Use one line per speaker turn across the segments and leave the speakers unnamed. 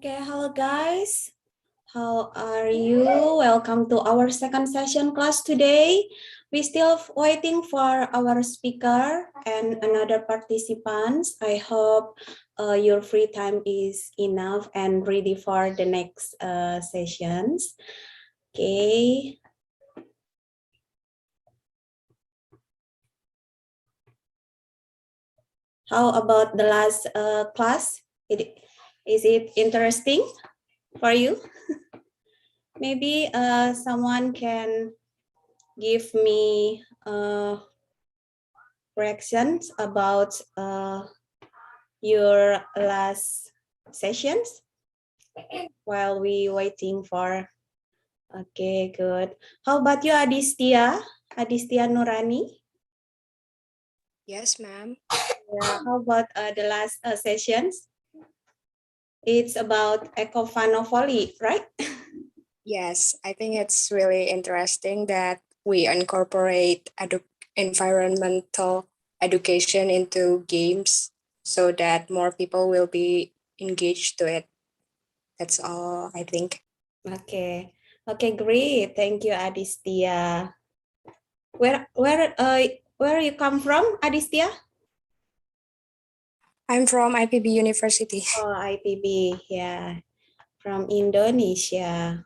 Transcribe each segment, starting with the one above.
Okay, hello guys. How are you? Welcome to our second session class today. We still waiting for our speaker and another participants. I hope your free time is enough and ready for the next sessions. Okay. How about the last class? Is it interesting for you? Maybe someone can give me reactions about your last sessions while we waiting for. Okay, good. How about you, Adistia? Adistia Nurani?
Yes, ma'am.
Yeah, how about the last sessions? It's about ecofanovolley, right?
Yes, I think it's really interesting that we incorporate environmental education into games so that more people will be engaged to it. That's all, I think.
Okay. Okay, great. Thank you, Adistia. Where you come from, Adistia?
I'm from IPB University.
Oh, IPB, yeah, from Indonesia.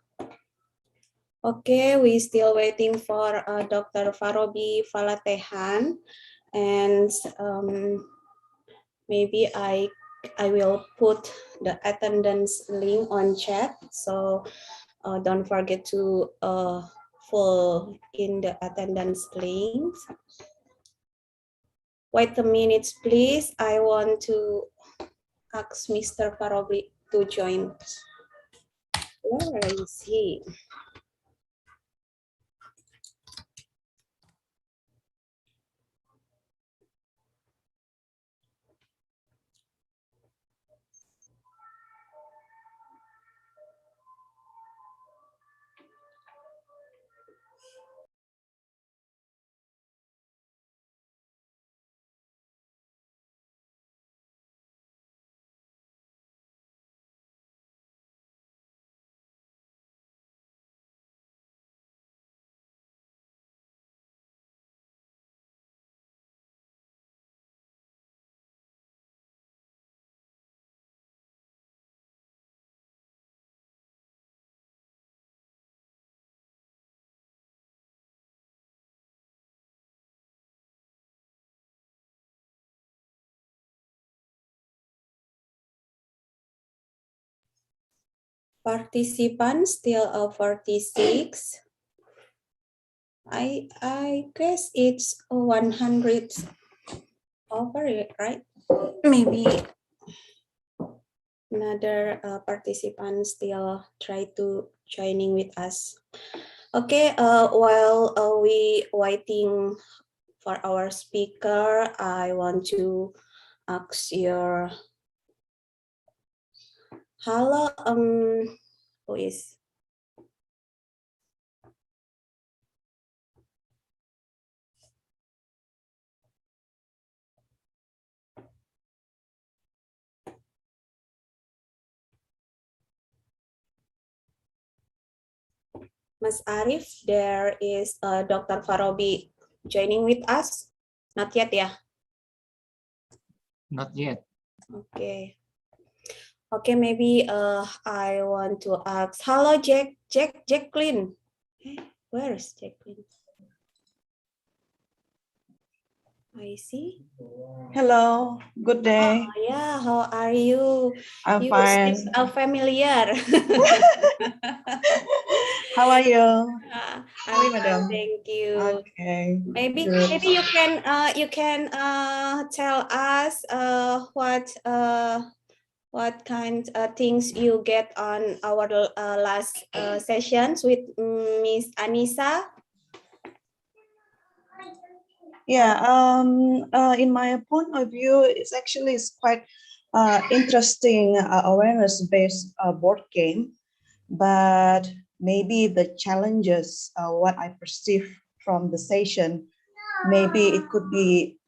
Okay, we still waiting for Dr. Faroby Faletehan, and maybe I will put the attendance link on chat. So don't forget to fill in the attendance links. Wait a minute, please. I want to ask Mr. Faroby to join. Where is he? Participants still 46. I guess it's 100 over it, right? Maybe another participant still try to joining with us. Okay, while we waiting for our speaker, I want to ask your hello. Who is Mas Arif? There is Dr. Farobi joining with us. Not yet, yeah.
Not yet.
Okay. Okay, maybe I want to ask. Hello, Jacqueline. Where is Jacqueline? I see.
Hello, good day.
Oh, yeah, how are you?
I'm
You
fine.
seem familiar.
How are you?
I'm
madam.
thank you.
Okay.
Maybe
Good.
you can tell us what kind of things you get on our last sessions with Miss Anissa.
Yeah. In my point of view, it's quite interesting awareness-based board game, but maybe the challenges, what I perceive from the session, maybe it could be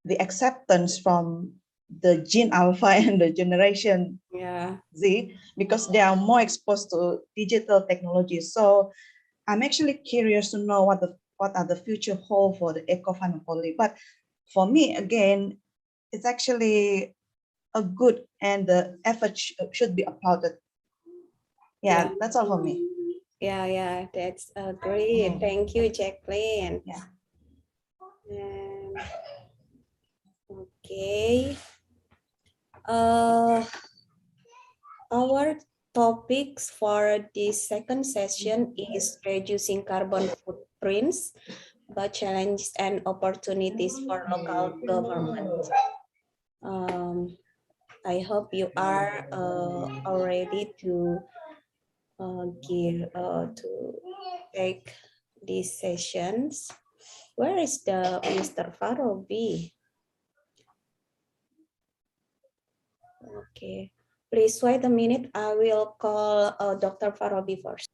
the acceptance from the Gen Alpha and the Generation Z, because they are more exposed to digital technology. So I'm actually curious to know what are the future hold for the eco-fund poly. But for me, again, it's actually a good, and the effort should be applauded. Yeah, that's all for me.
Yeah, that's great. Thank you, Jacqueline.
Yeah.
Okay. Our topics for this second session is reducing carbon footprints, but challenges and opportunities for local government. I hope you are all ready to take these sessions. Where is the Mr. Faroby? Okay, please wait a minute. I will call Dr. Faroby first.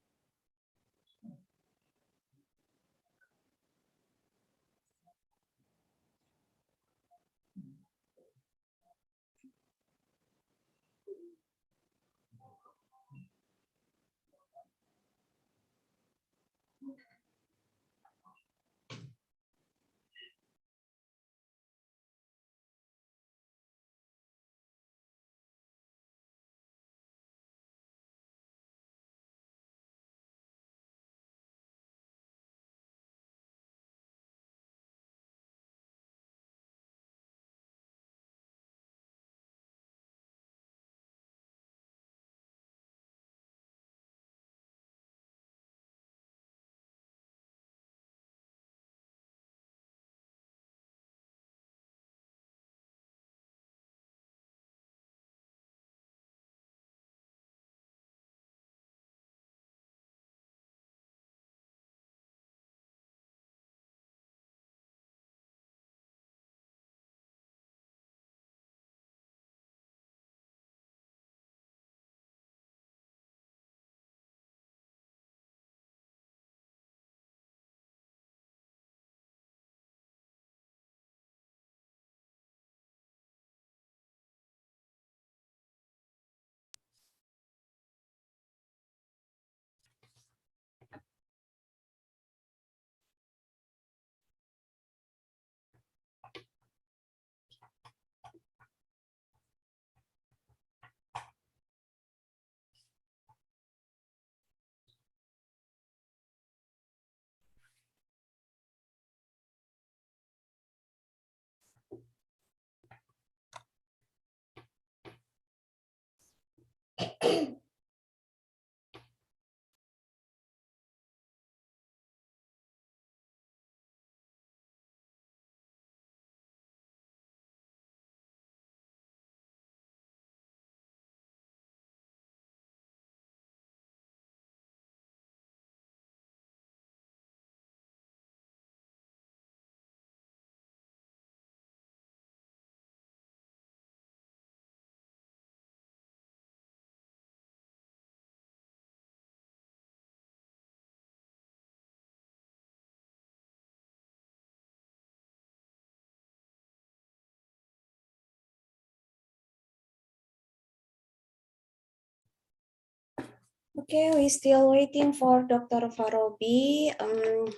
Okay, we're still waiting for Dr. Faroby.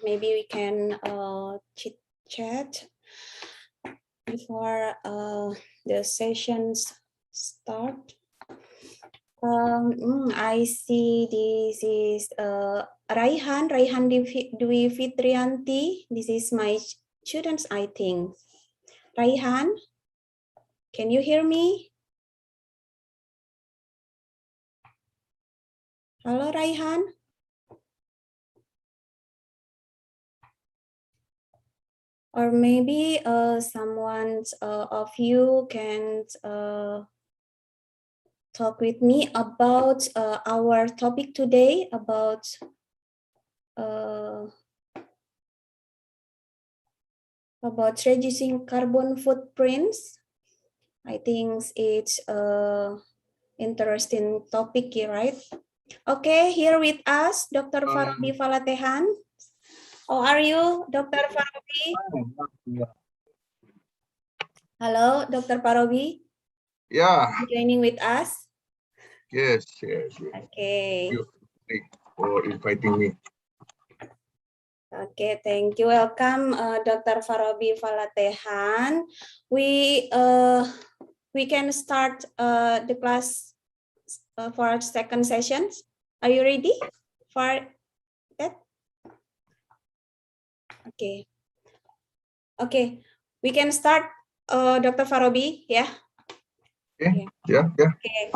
Maybe we can chit chat before the sessions start. I see this is Raihan Dwi Fitrianti. This is my students, I think. Raihan, can you hear me? Hello, Raihan. Or maybe someone of you can talk with me about our topic today about reducing carbon footprints. I think it's interesting topic here, right? Okay, here with us, Dr. Faroby Faletehan. How are you, Dr. Faroby? Hello, Dr. Faroby.
Yeah.
Joining with us.
Yes. Yes.
Okay.
Thank you for inviting me.
Okay, thank you. Welcome, Dr. Faroby Faletehan. We can start the class for our second sessions. Are you ready for that? Okay. Okay, we can start, Dr. Faroby. Yeah.
Okay. Yeah.
Okay.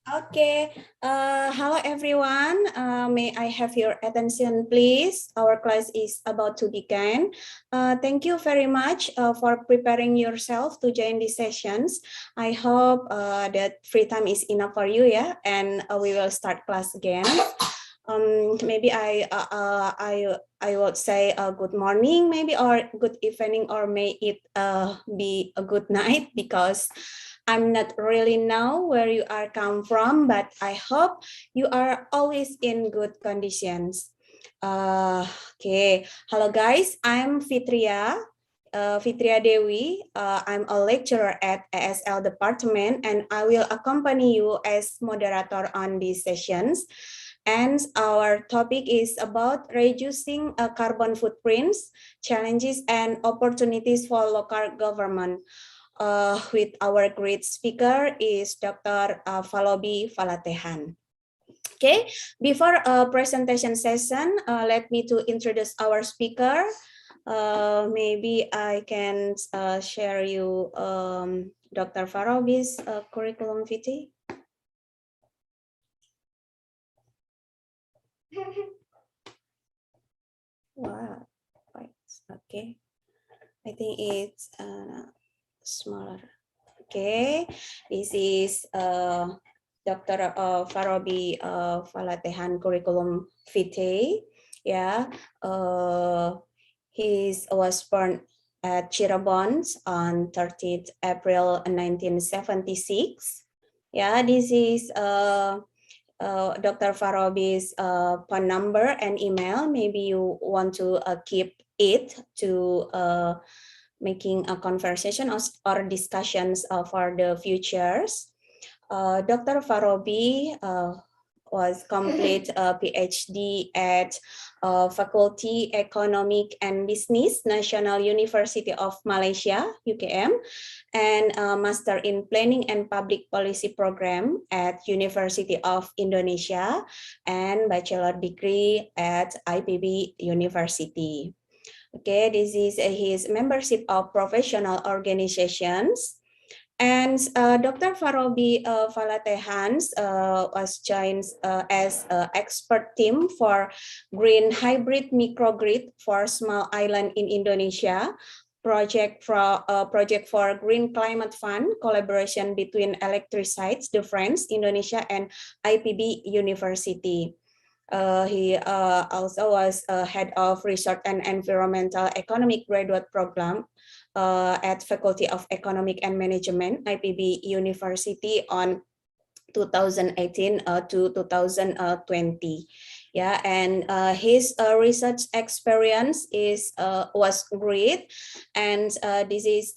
Okay. Hello everyone. May I have your attention, please? Our class is about to begin. Thank you very much for preparing yourself to join these sessions. I hope that free time is enough for you, yeah. And we will start class again. Maybe I would say good morning, maybe, or good evening, or may it be a good night, because I'm not really know where you are come from, but I hope you are always in good conditions. Okay, hello guys, I'm Fitria. Fitria Dewi. I'm a lecturer at ESL department, and I will accompany you as moderator on these sessions. And our topic is about reducing carbon footprints, challenges and opportunities for local government. With our great speaker is Dr. Faroby Faletehan. Okay, before a presentation session, let me to introduce our speaker. Maybe I can share you Dr. Faroby's curriculum vitae. Wow, right. Okay. I think it's smaller. Okay, this is Dr. Faroby Faletehan curriculum vitae. Yeah, he was born at Cirebon on 30th April 1976. Yeah, this is Dr. Faroby's phone number and email. Maybe you want to keep it to making a conversation or discussions for the futures. Dr. Faroby was complete a PhD at Faculty Economic and Business, National University of Malaysia, UKM, and a Master in Planning and Public Policy program at University of Indonesia, and bachelor degree at IPB University. Okay, this is his membership of professional organizations. And Dr. Faroby Faletehan was joined as expert team for green hybrid microgrid for small island in Indonesia, project for Green Climate Fund, collaboration between Electricities, the Friends Indonesia, and IPB University. He also was head of research and environmental economic graduate program at Faculty of Economic and Management, IPB University, on 2018 to 2020. Yeah, and his research experience was great, and this is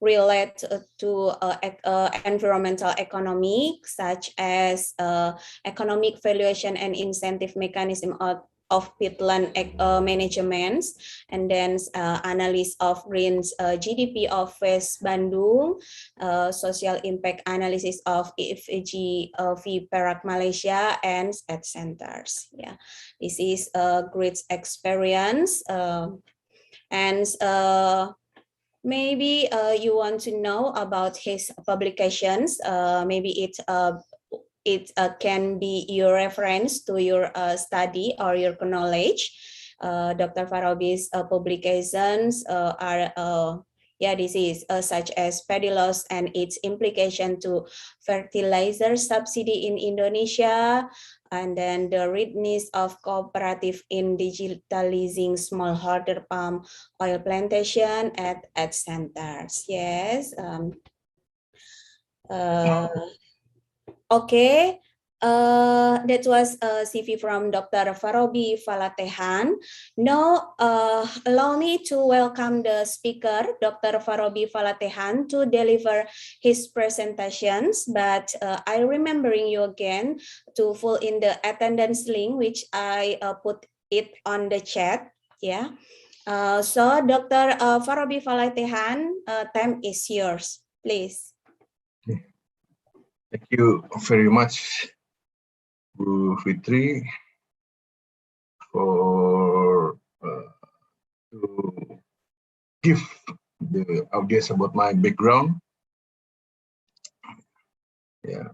related to environmental economic, such as economic valuation and incentive mechanism of peatland management, and then analysis of green GDP of West Bandung, social impact analysis of EFG v Perak Malaysia, and at centers. Yeah, this is a great experience, and maybe you want to know about his publications. Maybe it can be your reference to your study or your knowledge. Dr. Faroby's publications are yeah, this is such as paddy loss and its implication to fertilizer subsidy in Indonesia, and then the readiness of cooperative in digitalizing smallholder palm oil plantation at centers. Yes. Okay. That was a CV from Dr. Faroby Faletehan. Now, allow me to welcome the speaker, Dr. Faroby Faletehan, to deliver his presentations. But I remembering you again to fill in the attendance link, which I put it on the chat. Yeah. So, Dr. Faroby Faletehan, time is yours, please.
Thank you very much, Bu Fitri, for to give the audience about my background. Yeah.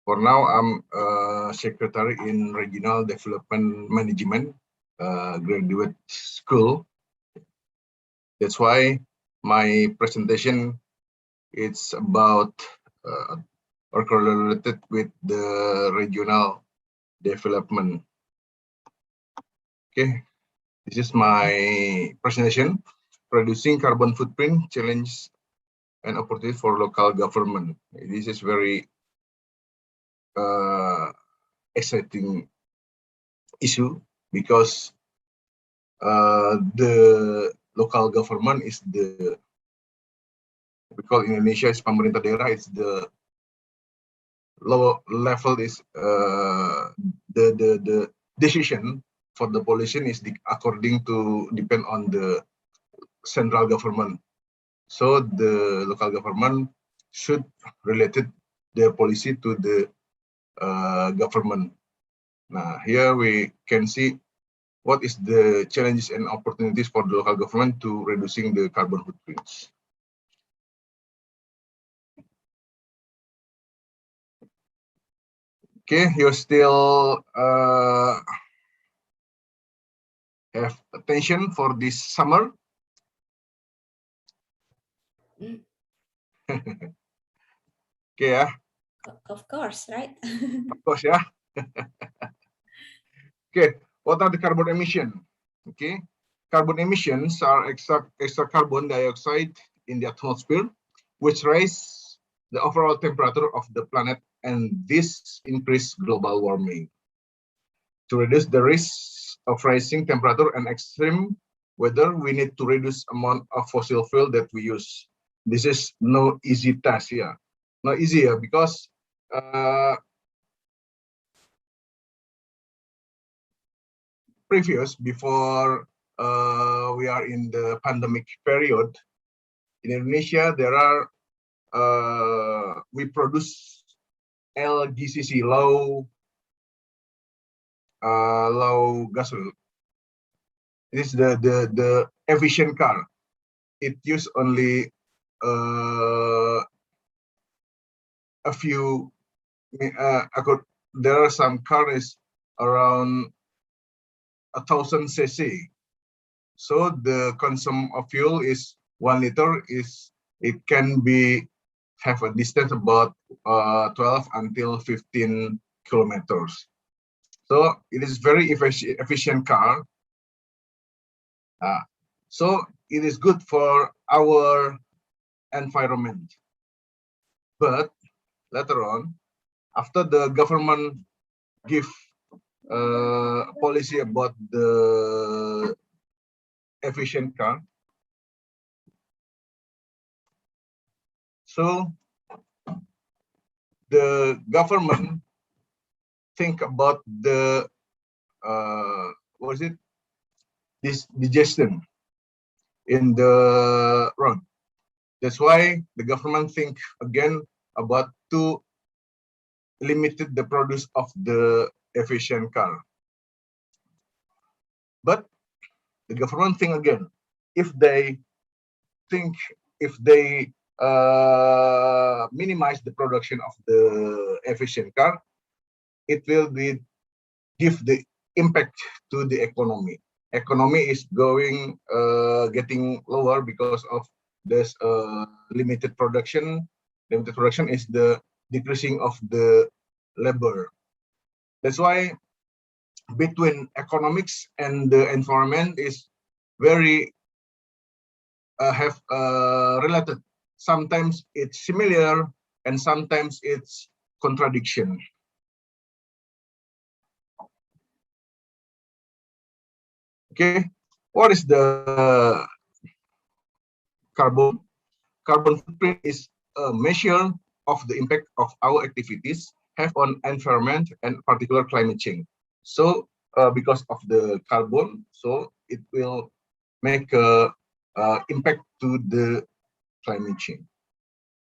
For now, I'm a secretary in Regional Development Management graduate school. That's why my presentation it's about or correlated with the regional development. Okay, this is my presentation, reducing carbon footprint, challenge and opportunity for local government. This is very exciting issue because the local government is the, we call in Indonesia is pemerintah daerah, it's the lower level is the decision for the pollution is according to depend on the central government. So the local government should related their policy to the government. Now here we can see what is the challenges and opportunities for the local government to reducing the carbon footprints. Okay, you still have attention for this summer. Okay, yeah.
Of course, right?
Of course, yeah. Okay, what are the carbon emission? Okay, carbon emissions are extra carbon dioxide in the atmosphere, which raise the overall temperature of the planet, and this increase global warming. To reduce the risk of rising temperature and extreme weather, we need to reduce amount of fossil fuel that we use. This is no easy task here. Not easy here because before we are in the pandemic period, in Indonesia, there are we produce LGCC, low gas oil. It is the efficient car. It use only a few. There are some cars around 1,000 cc. So the consumption of fuel is 1 liter. It can be have a distance about 12 until 15 kilometers. So it is very efficient car. So it is good for our environment. But later on, after the government give policy about the efficient car, so the government think about the what is it? This digestion in the road. That's why the government think again about to limited the produce of the efficient car. But the government think again, if they minimize the production of the efficient car, it will be give the impact to the economy. Economy is going getting lower because of this limited production. Limited production is the decreasing of the labor. That's why between economics and the environment is very have related. Sometimes it's similar and sometimes it's contradiction. Okay, what is the carbon? Carbon footprint is a measure of the impact of our activities have on environment and particular climate change. So because of the carbon, so it will make a impact to the climate change.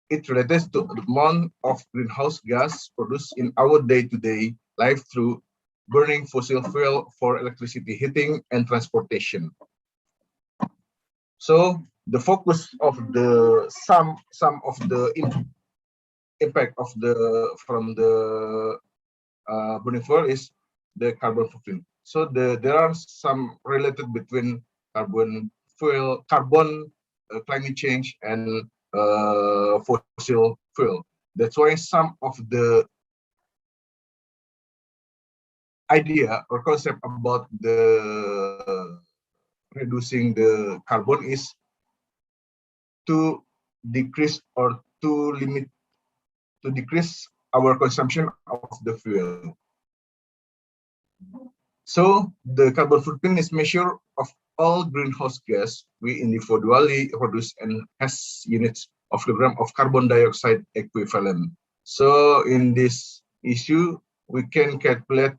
It relates to the amount of greenhouse gas produced in our day-to-day life through burning fossil fuel for electricity, heating, and transportation. So the focus of the some of the impact of from the burning fuel is the carbon footprint. So there are some related between carbon fuel, climate change, and fossil fuel. That's why some of the idea or concept about the reducing the carbon is to decrease or to decrease our consumption of the fuel. So the carbon footprint is measure of all greenhouse gas we individually produce and has units of kilogram of carbon dioxide equivalent. So in this issue, we can calculate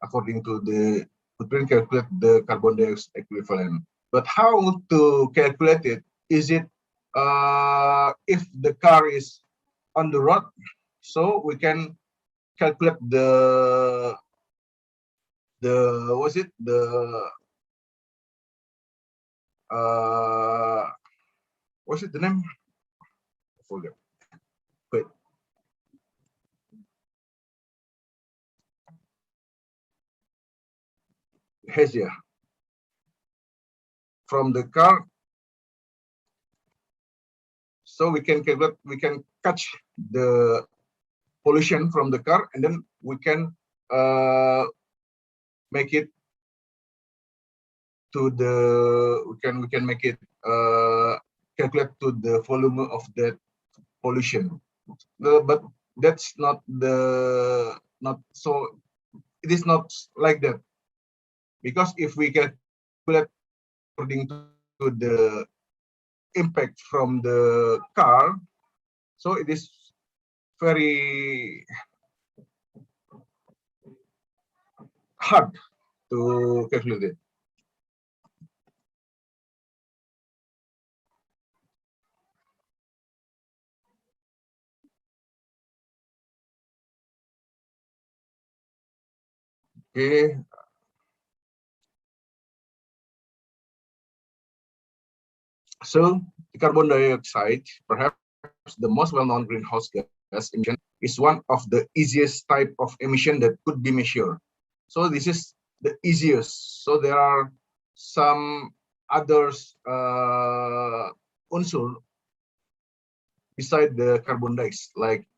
according to the footprint, calculate the carbon dioxide equivalent. But how to calculate it? Is it if the car is on the road, so we can calculate the what's it what's it the name? I forget. Wait. Hezia. From the car, so we can calculate, we can catch the pollution from the car, and then we can make it to the we can make it calculate to the volume of that pollution. But that's not so. It is not like that, because if we calculate according to the impact from the car, so it is very hard to calculate it. Okay. So the carbon dioxide, perhaps the most well-known greenhouse gas emission, is one of the easiest type of emission that could be measured. So this is the easiest. So there are some others unsur beside the carbon dioxide, like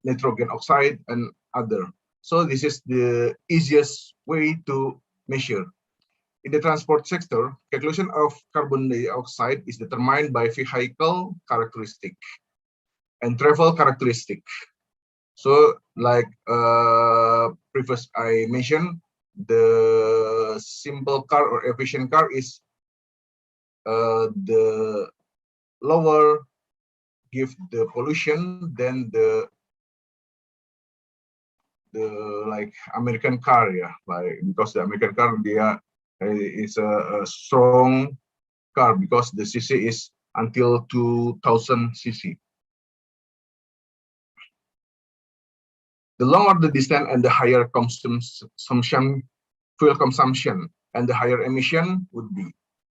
nitrogen oxide and other. So this is the easiest way to measure. In the transport sector, calculation of carbon dioxide is determined by vehicle characteristic and travel characteristic. So, like previous I mentioned, the simple car or efficient car is the lower give the pollution than the like American car, yeah, like because the American car is a strong car because the cc is until 2000 cc. The longer the distance and the higher consumption, fuel consumption, and the higher emission would be.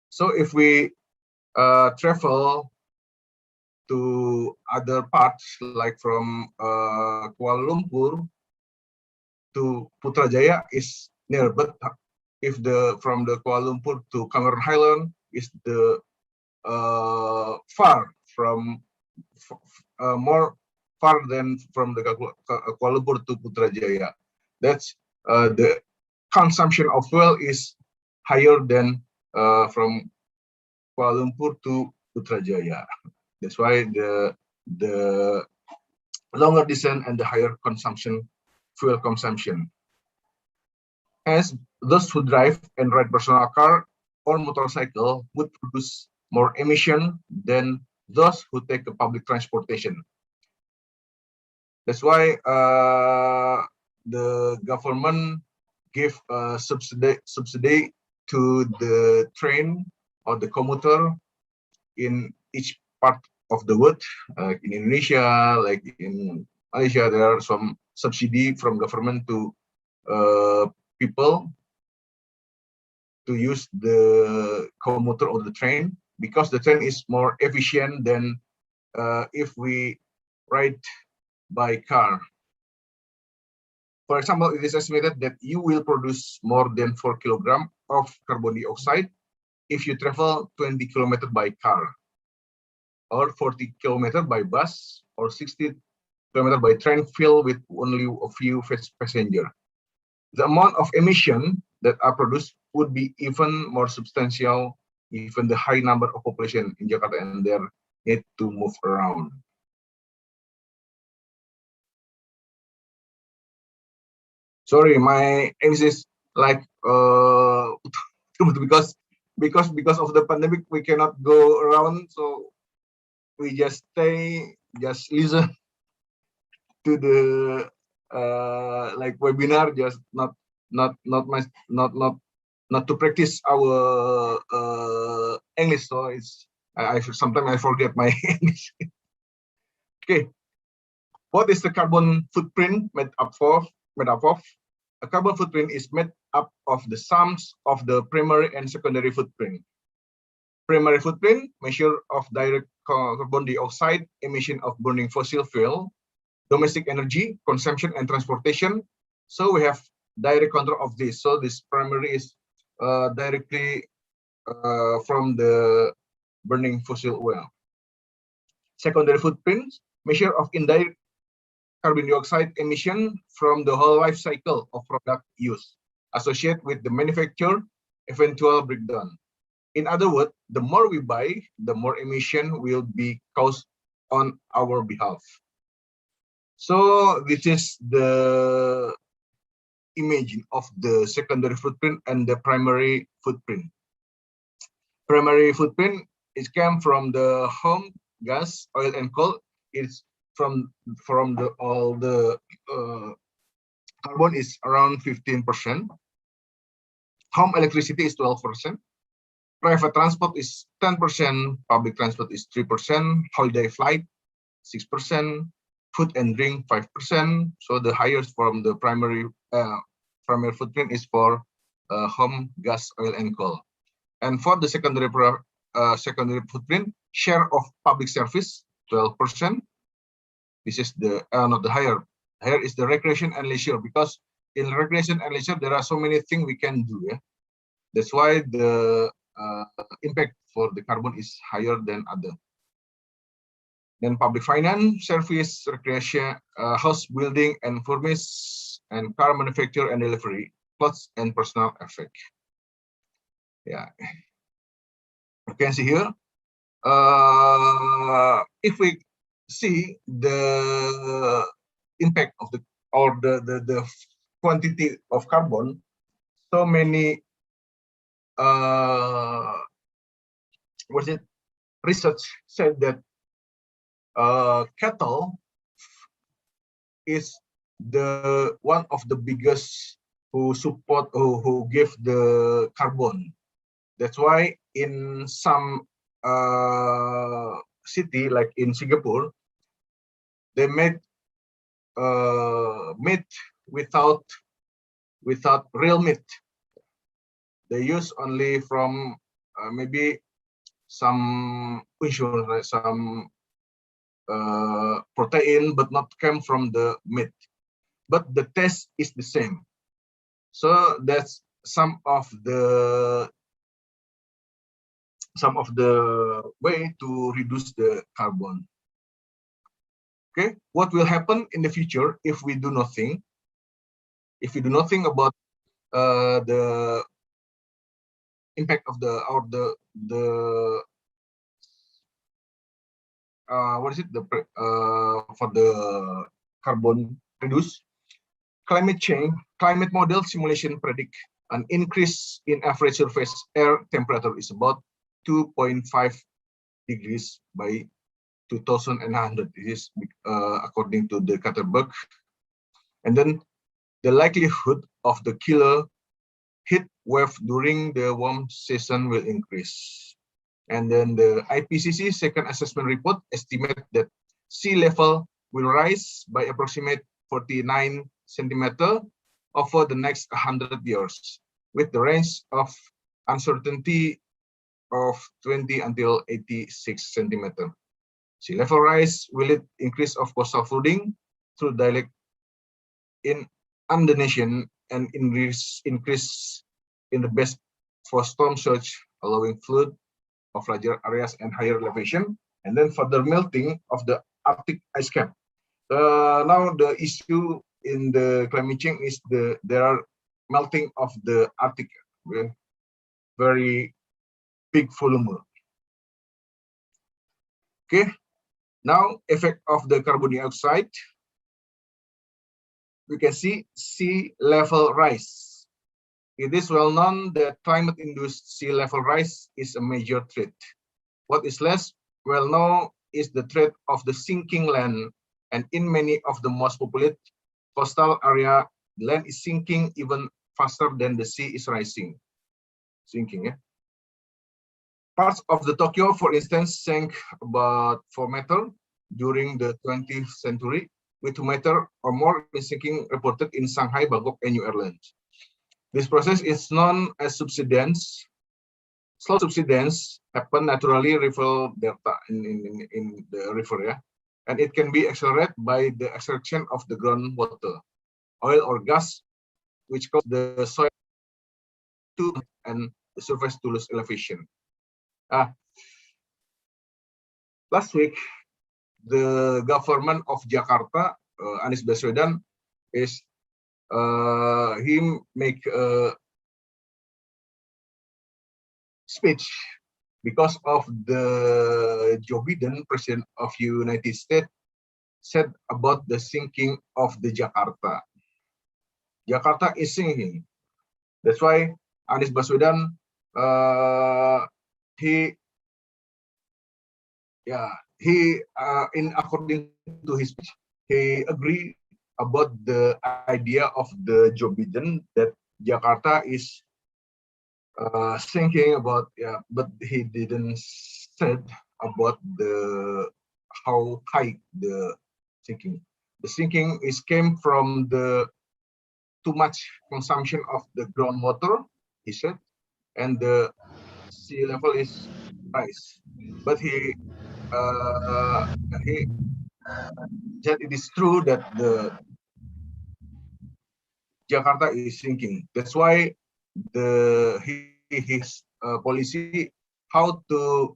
So if we travel to other parts, like from Kuala Lumpur to Putrajaya is near, but if from the Kuala Lumpur to Cameron Highland is the far from more far than from the Kuala Lumpur to Putrajaya. That's the consumption of fuel is higher than from Kuala Lumpur to Putrajaya. That's why the longer distance and the higher fuel consumption. Hence, those who drive and ride personal car or motorcycle would produce more emission than those who take a public transportation. That's why the government give a subsidy to the train or the commuter in each part of the world. Like in Indonesia, like in Malaysia, there are some subsidy from government to people to use the commuter or the train, because the train is more efficient than if we ride by car. For example, it is estimated that you will produce more than 4 kilograms of carbon dioxide if you travel 20 kilometers by car, or 40 kilometers by bus, or 60 kilometers by train filled with only a few passengers. The amount of emission that are produced would be even more substantial given the high number of population in Jakarta and their need to move around. Sorry, my English is like because of the pandemic we cannot go around, so we just listen to the like webinar, just not to practice our English. So I sometimes I forget my English. Okay, what is the carbon footprint made up of? A carbon footprint is made up of the sums of the primary and secondary footprint. Primary footprint, measure of direct carbon dioxide emission of burning fossil fuel, domestic energy consumption and transportation. So we have direct control of this. So this primary is directly from the burning fossil oil. Secondary footprint, measure of indirect carbon dioxide emission from the whole life cycle of product use, associated with the manufacture, eventual breakdown. In other words, the more we buy, the more emission will be caused on our behalf. So this is the image of the secondary footprint and the primary footprint. Primary footprint is came from the home, gas, oil, and coal. It's from all the carbon is around 15%. Home electricity is 12%. Private transport is 10%. Public transport is 3%. Holiday flight 6%. Food and drink 5%. So the highest from the primary footprint is for home, gas, oil, and coal. And for the secondary footprint, share of public service 12%. This is the not the higher. Higher is the recreation and leisure, because in recreation and leisure there are so many things we can do. Yeah? That's why the impact for the carbon is higher than other. Then public finance, service, recreation, house building and furnish, and car manufacture and delivery, clothes and personal effect. Yeah, you can see here. If we see the impact of the quantity of carbon, so many research said that cattle is the one of the biggest who give the carbon. That's why in some city like in Singapore, they made meat without real meat. They use only from maybe some some protein, but not come from the meat. But the taste is the same. So that's some of the way to reduce the carbon. Okay, what will happen in the future if we do nothing? If we do nothing about the impact of the what is it, for the carbon reduce, climate model simulation predict an increase in average surface air temperature is about 2.5 degrees by 2100. This is according to the Caterberg. And then the likelihood of the killer heat wave during the warm season will increase. And then the IPCC second assessment report estimate that sea level will rise by approximate 49 centimeter over the next 100 years, with the range of uncertainty of 20 until 86 centimeter. Sea level rise will it increase of coastal flooding through dialect inundation and increase in the best for storm surge, allowing flood of larger areas and higher elevation, and then further melting of the Arctic ice cap. Now the issue in the climate change is there are melting of the Arctic with very big volume. Okay, now effect of the carbon dioxide. We can see sea level rise. It is well known that climate-induced sea level rise is a major threat. What is less well known is the threat of the sinking land, and in many of the most populated coastal area, the land is sinking even faster than the sea is rising. Sinking, yeah. Parts of the Tokyo, for instance, sank about 4 meters during the 20th century, with 2 meters or more sinking reported in Shanghai, Bangkok, and New Orleans. This process is known as subsidence. Slow subsidence happen naturally river delta in the river, yeah, and it can be accelerated by the extraction of the groundwater, oil or gas, which cause the soil to and the surface to lose elevation. Last week, the government of Jakarta, Anies Baswedan, is he make a speech because of the Joe Biden, president of United States, said about the sinking of the Jakarta. Jakarta is sinking. That's why Anies Baswedan, in according to his speech, he agree about the idea of the Joe Biden that Jakarta is thinking about, yeah, but he didn't said about the how high the sinking. The sinking is came from the too much consumption of the groundwater, he said, and the sea level is rise. But he said it is true that the Jakarta is sinking. That's why his policy how to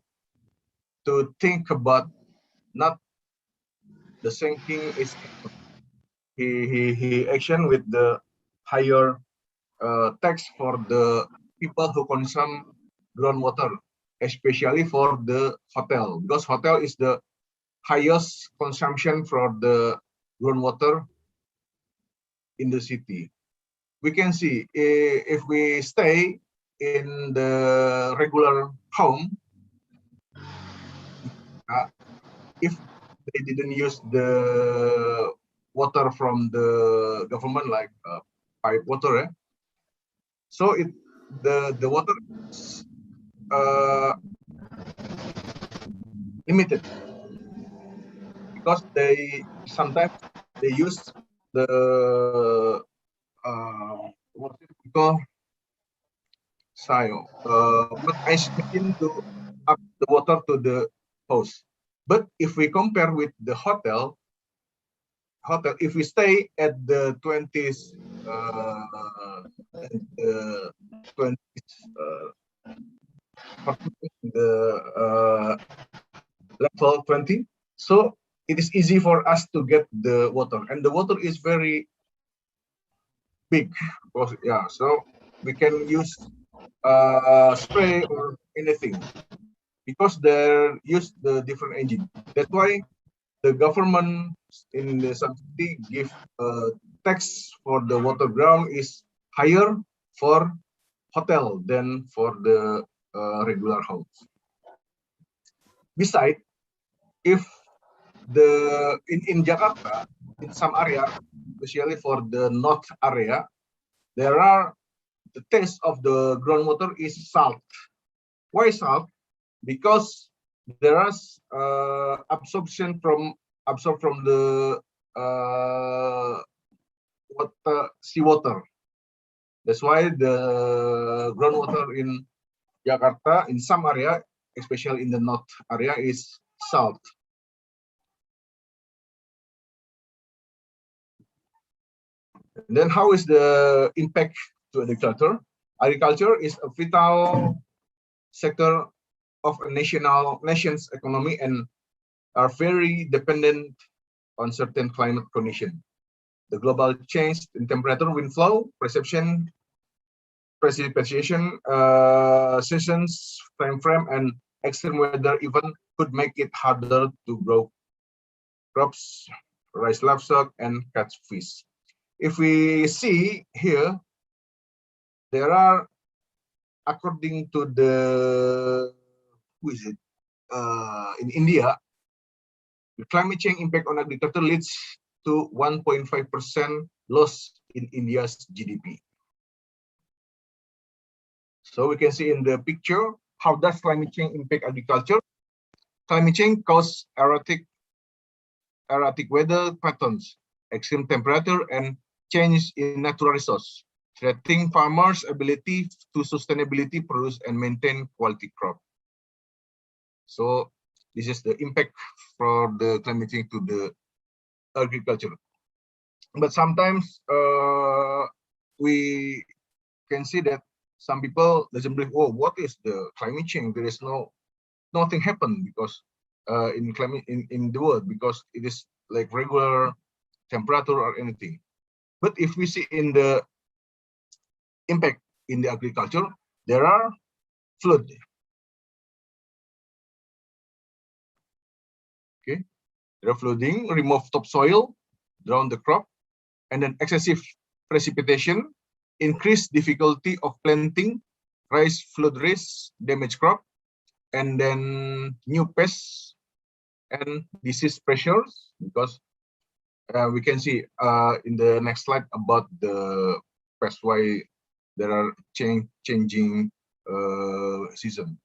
think about not the sinking is he action with the higher tax for the people who consume groundwater, especially for the hotel, because hotel is the highest consumption for the groundwater in the city. We can see if we stay in the regular home, if they didn't use the water from the government, like pipe water, so the water is limited, because they sometimes they use the what is it called but ice machine to up the water to the house. But if we compare with the hotel, if we stay at the 20s, the 20s, the level 20, so it is easy for us to get the water, and the water is very big, yeah, so we can use spray or anything. because they use the different engine. That's why the government in the subsidy give tax for the water ground is higher for hotel than for the regular homes. Besides, if in Jakarta, in some area, especially for the north area, there are the taste of the groundwater is salt. Why salt? Because there is absorption from the seawater. That's why the groundwater in Jakarta, in some area, especially in the north area, is salt. And then how is the impact to agriculture? Agriculture is a vital sector of a nation's economy and are very dependent on certain climate conditions. The global change in temperature, wind flow, precipitation, seasons, time frame, and extreme weather even could make it harder to grow crops, raise livestock, and catch fish. If we see here, there are, according to the, who is it, in India, the climate change impact on agriculture leads to 1.5% loss in India's GDP. So we can see in the picture, how does climate change impact agriculture? Climate change causes erratic weather patterns, extreme temperature, and change in natural resource, threatening farmers' ability to sustainability produce and maintain quality crop. So this is the impact for the climate change to the agriculture. But sometimes we can see that some people doesn't believe, oh, what is the climate change? There is nothing happen because in climate in the world, because it is like regular temperature or anything. But if we see in the impact in the agriculture, there are flood. Okay, there are flooding, remove topsoil, drown the crop, and then excessive precipitation, increase difficulty of planting, rise flood risk, damage crop, and then new pests and disease pressures, because we can see in the next slide about the pest, why there are changing season.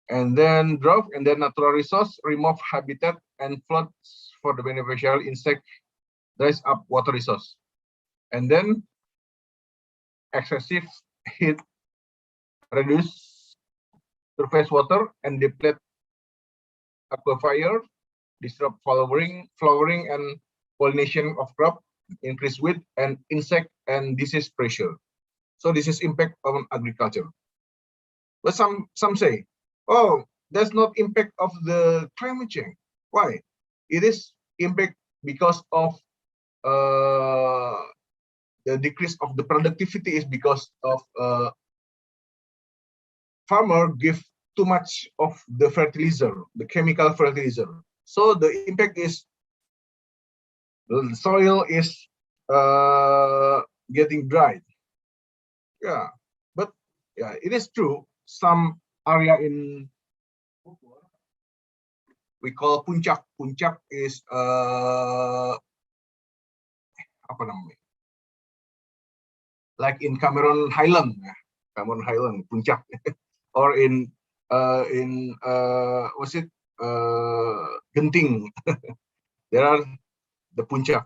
And then drought, and then natural resource, remove habitat and floods for the beneficial insect, dries up water resource. And then excessive heat, reduce surface water and deplete aquifer, disrupt flowering and pollination of crop, increase wind and insect and disease pressure. So this is impact on agriculture. But some say, oh, that's not impact of the climate change. Why? It is impact because of the decrease of the productivity is because of farmer give too much of the fertilizer, the chemical fertilizer. So the impact is the soil is getting dry. Yeah, but yeah, it is true. Some area in we call puncak. Puncak is apa namanya? Like in Cameron Highland, puncak, or in what's it? Genting. There are the puncak.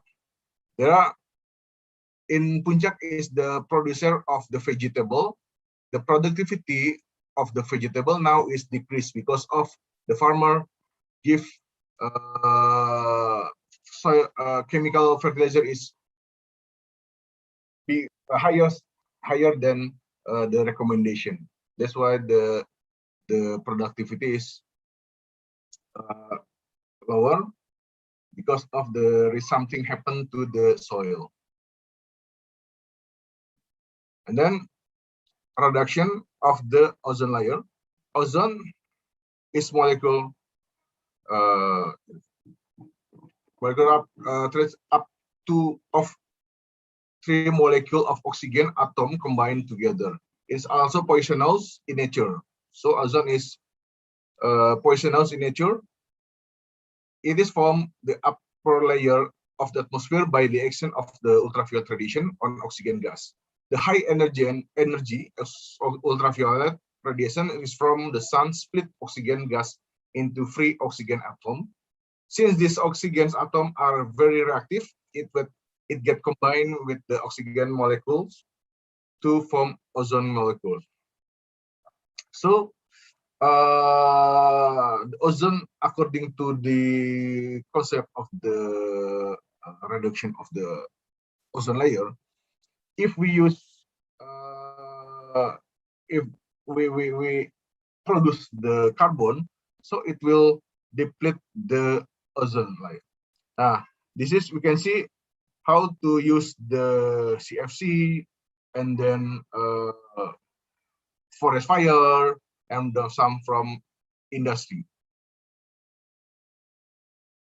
There are in puncak is the producer of the vegetable. The productivity of the vegetable now is decreased because of the farmer give chemical fertilizer is be higher than the recommendation. That's why the productivity is lower, because of something happened to the soil. And then reduction of the ozone layer. ozone is molecule up to of 3 molecule of oxygen atom combined together. It's also poisonous in nature. So ozone is poisonous in nature. It is from the upper layer of the atmosphere by the action of the ultraviolet radiation on oxygen gas. The high energy of ultraviolet radiation is from the sun split oxygen gas into free oxygen atom. Since these oxygen atoms are very reactive, it get combined with the oxygen molecules to form ozone molecules. So the ozone, according to the concept of the reduction of the ozone layer, if we use if we produce the carbon, so it will deplete the ozone layer. This is, we can see how to use the CFC, and then forest fire, and some from industry.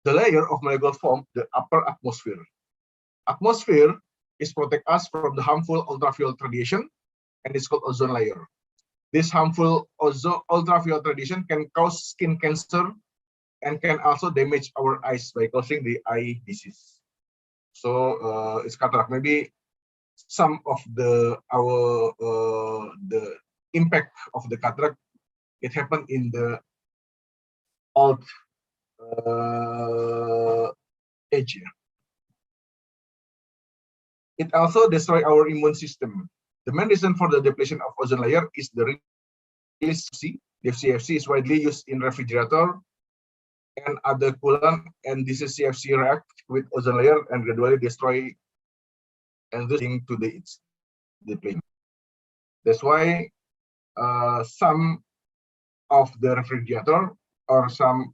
The layer of molecular form the upper atmosphere. Atmosphere is protect us from the harmful ultraviolet radiation, and it's called ozone layer. This harmful ultraviolet radiation can cause skin cancer and can also damage our eyes by causing the eye disease. So it's cataract. Maybe some of the impact of the cataract, it happened in the old age. It also destroys our immune system. The main reason for the depletion of ozone layer is the release of CFC. The CFC is widely used in refrigerator and other coolant, and this is CFC react with ozone layer and gradually destroy and leading to its depletion. That's why some of the refrigerator or some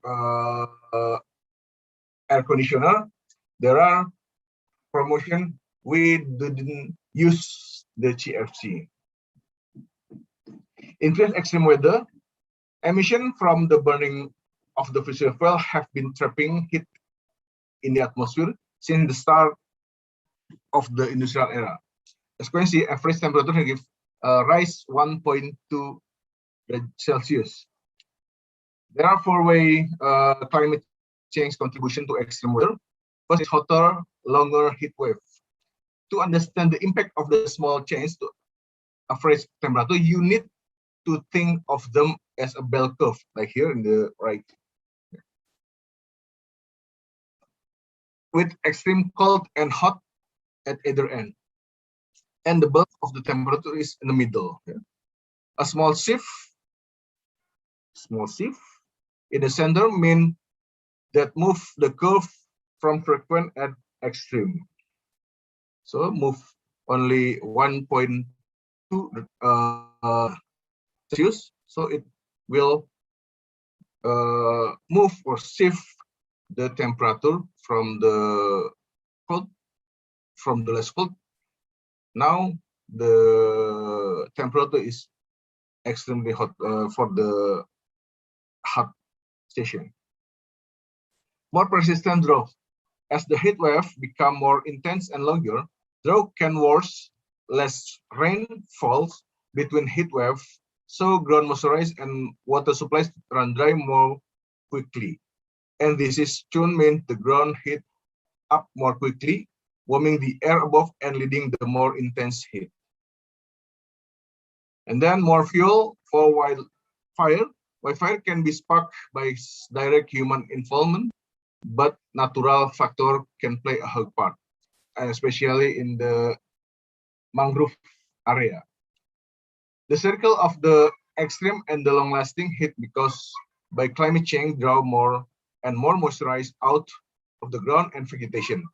air conditioner, there are promotion we didn't use the CFC. In extreme weather, emission from the burning of the fossil fuel have been trapping heat in the atmosphere since the start of the industrial era. As you can see, average temperature give rise 1.2 Celsius. There are 4-way climate change contribution to extreme weather. First is hotter, longer heat wave. To understand the impact of the small change to average temperature, you need to think of them as a bell curve, like here in the right. With extreme cold and hot at either end. And the bulk of the temperature is in the middle. A small shift in the center mean that move the curve from frequent and extreme. So move only 1.2 Celsius, so it will move or shift the temperature from the cold, from the less cold. Now the temperature is extremely hot for the hot station. More persistent drought. As the heat wave become more intense and longer, drought can worsen. Less rain falls between heat waves, so ground moisturize and water supplies run dry more quickly. And this is soon mean the ground heat up more quickly, warming the air above and leading the more intense heat. And then more fuel for wildfire. Wildfire can be sparked by direct human involvement, but natural factor can play a huge part, and especially in the mangrove area. The circle of the extreme and the long-lasting heat because by climate change draw more and more moisture out of the ground and vegetation.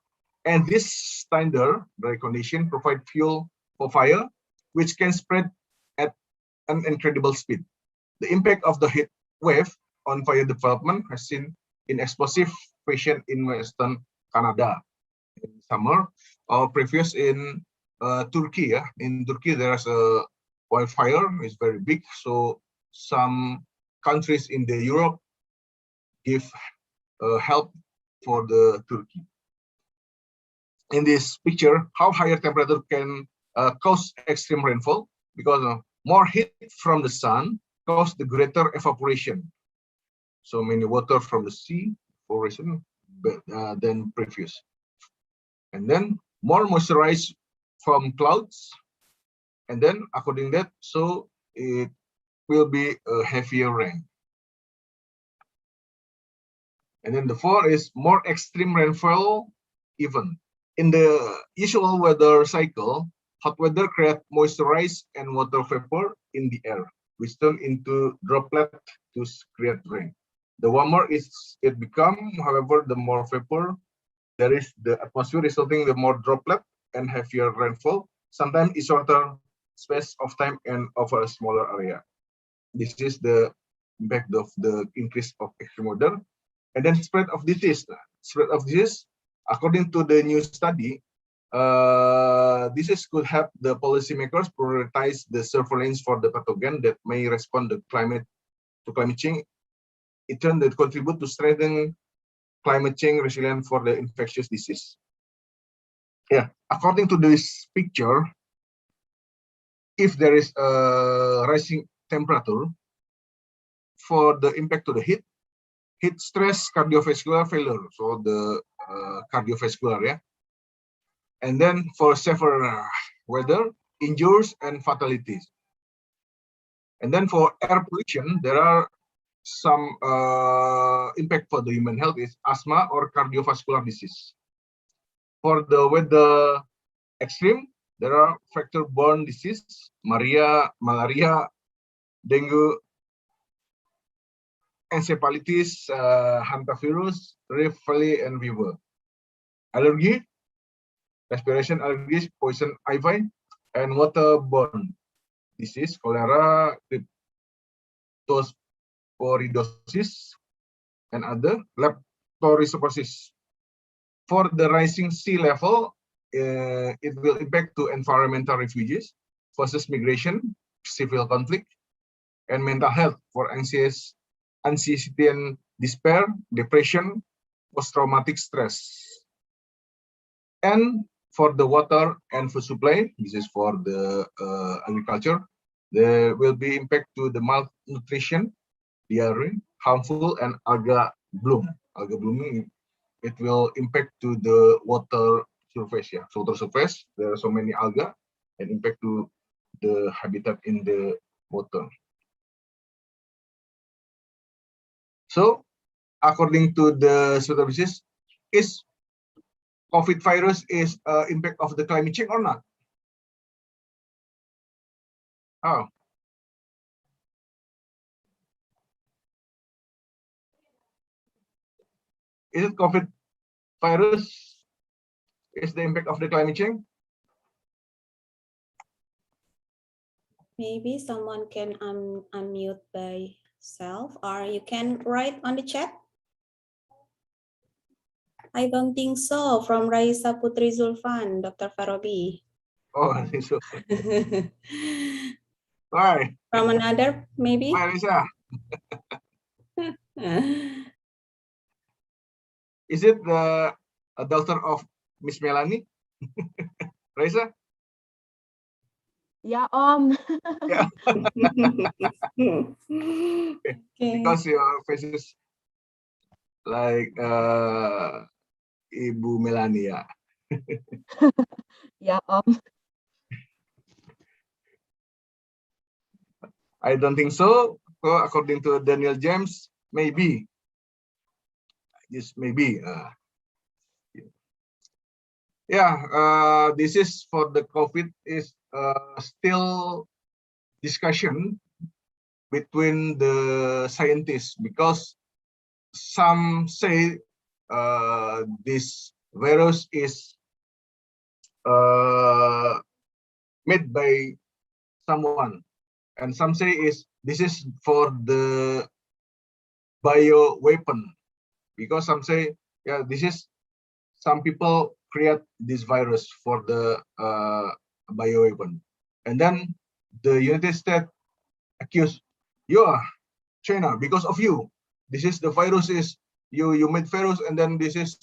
And this standard dry condition provide fuel for fire, which can spread at an incredible speed. The impact of the heat wave on fire development has seen in explosive fashion in Western Canada in summer, or previous in Turkey. In Turkey, there's a wildfire, it's very big, so some countries in the Europe give help for the Turkey. In this picture, how higher temperature can cause extreme rainfall, because more heat from the sun cause the greater evaporation. So many water from the sea evaporation than previous. And then more moisturized from clouds. And then according that, so it will be a heavier rain. And then the 4 is more extreme rainfall event. In the usual weather cycle, hot weather creates moisture and water vapor in the air, which turn into droplet to create rain. The warmer it become, however, the more vapor there is the atmosphere, resulting the more droplet and heavier rainfall, sometimes in shorter space of time and over a smaller area. This is the impact of the increase of extreme weather. And then spread of disease. Spread of disease, according to the new study, this could help the policymakers prioritize the surveillance for the pathogen that may respond to climate change. It turn that contribute to strengthen climate change resilience for the infectious disease. Yeah, according to this picture, if there is a rising temperature, for the impact to the heat stress, cardiovascular failure, so the cardiovascular, yeah. And then for severe weather, injuries and fatalities. And then for air pollution, there are some impact for the human health is asthma or cardiovascular disease. For the weather extreme, there are vector-borne disease, malaria, dengue, encephalitis, hantavirus, Rift Valley, and fever. Allergy, respiration allergies, poison ivy, and waterborne disease, cholera, leptosporidosis, and other leptospirosis. For the rising sea level, it will impact to environmental refugees, forces migration, civil conflict, and mental health for anxiety and despair, depression, post-traumatic stress. And for the water and food supply, this is for the agriculture, there will be impact to the malnutrition, diarrhea, harmful, and alga bloom. Alga blooming, it will impact to the water surface. Yeah, so water surface, there are so many algae and impact to the habitat in the water. So, according to the services, is COVID virus is impact of the climate change or not? Oh. Is it COVID virus is the impact of the climate change?
Maybe someone can unmute by self, or you can write on the chat. I don't think so. From Raisa Putri Zulfan, Dr. Faroby.
Oh, I think so. Why?
From another, maybe?
Why, Raisa? Is it the daughter of Miss Melanie? Raisa?
Yeah, Om.
Yeah.
Okay.
Because your face is like Ibu Melania.
Yeah, Om.
I don't think so. So according to Daniel James, maybe. Just maybe. Yeah, this is for the COVID is still discussion between the scientists, because some say this virus is made by someone, and some say this is for the bio weapon, because some say, yeah, this is some people create this virus for the bio weapon, and then the United States accused, you are China because of you. This is the virus is you made virus, and then this is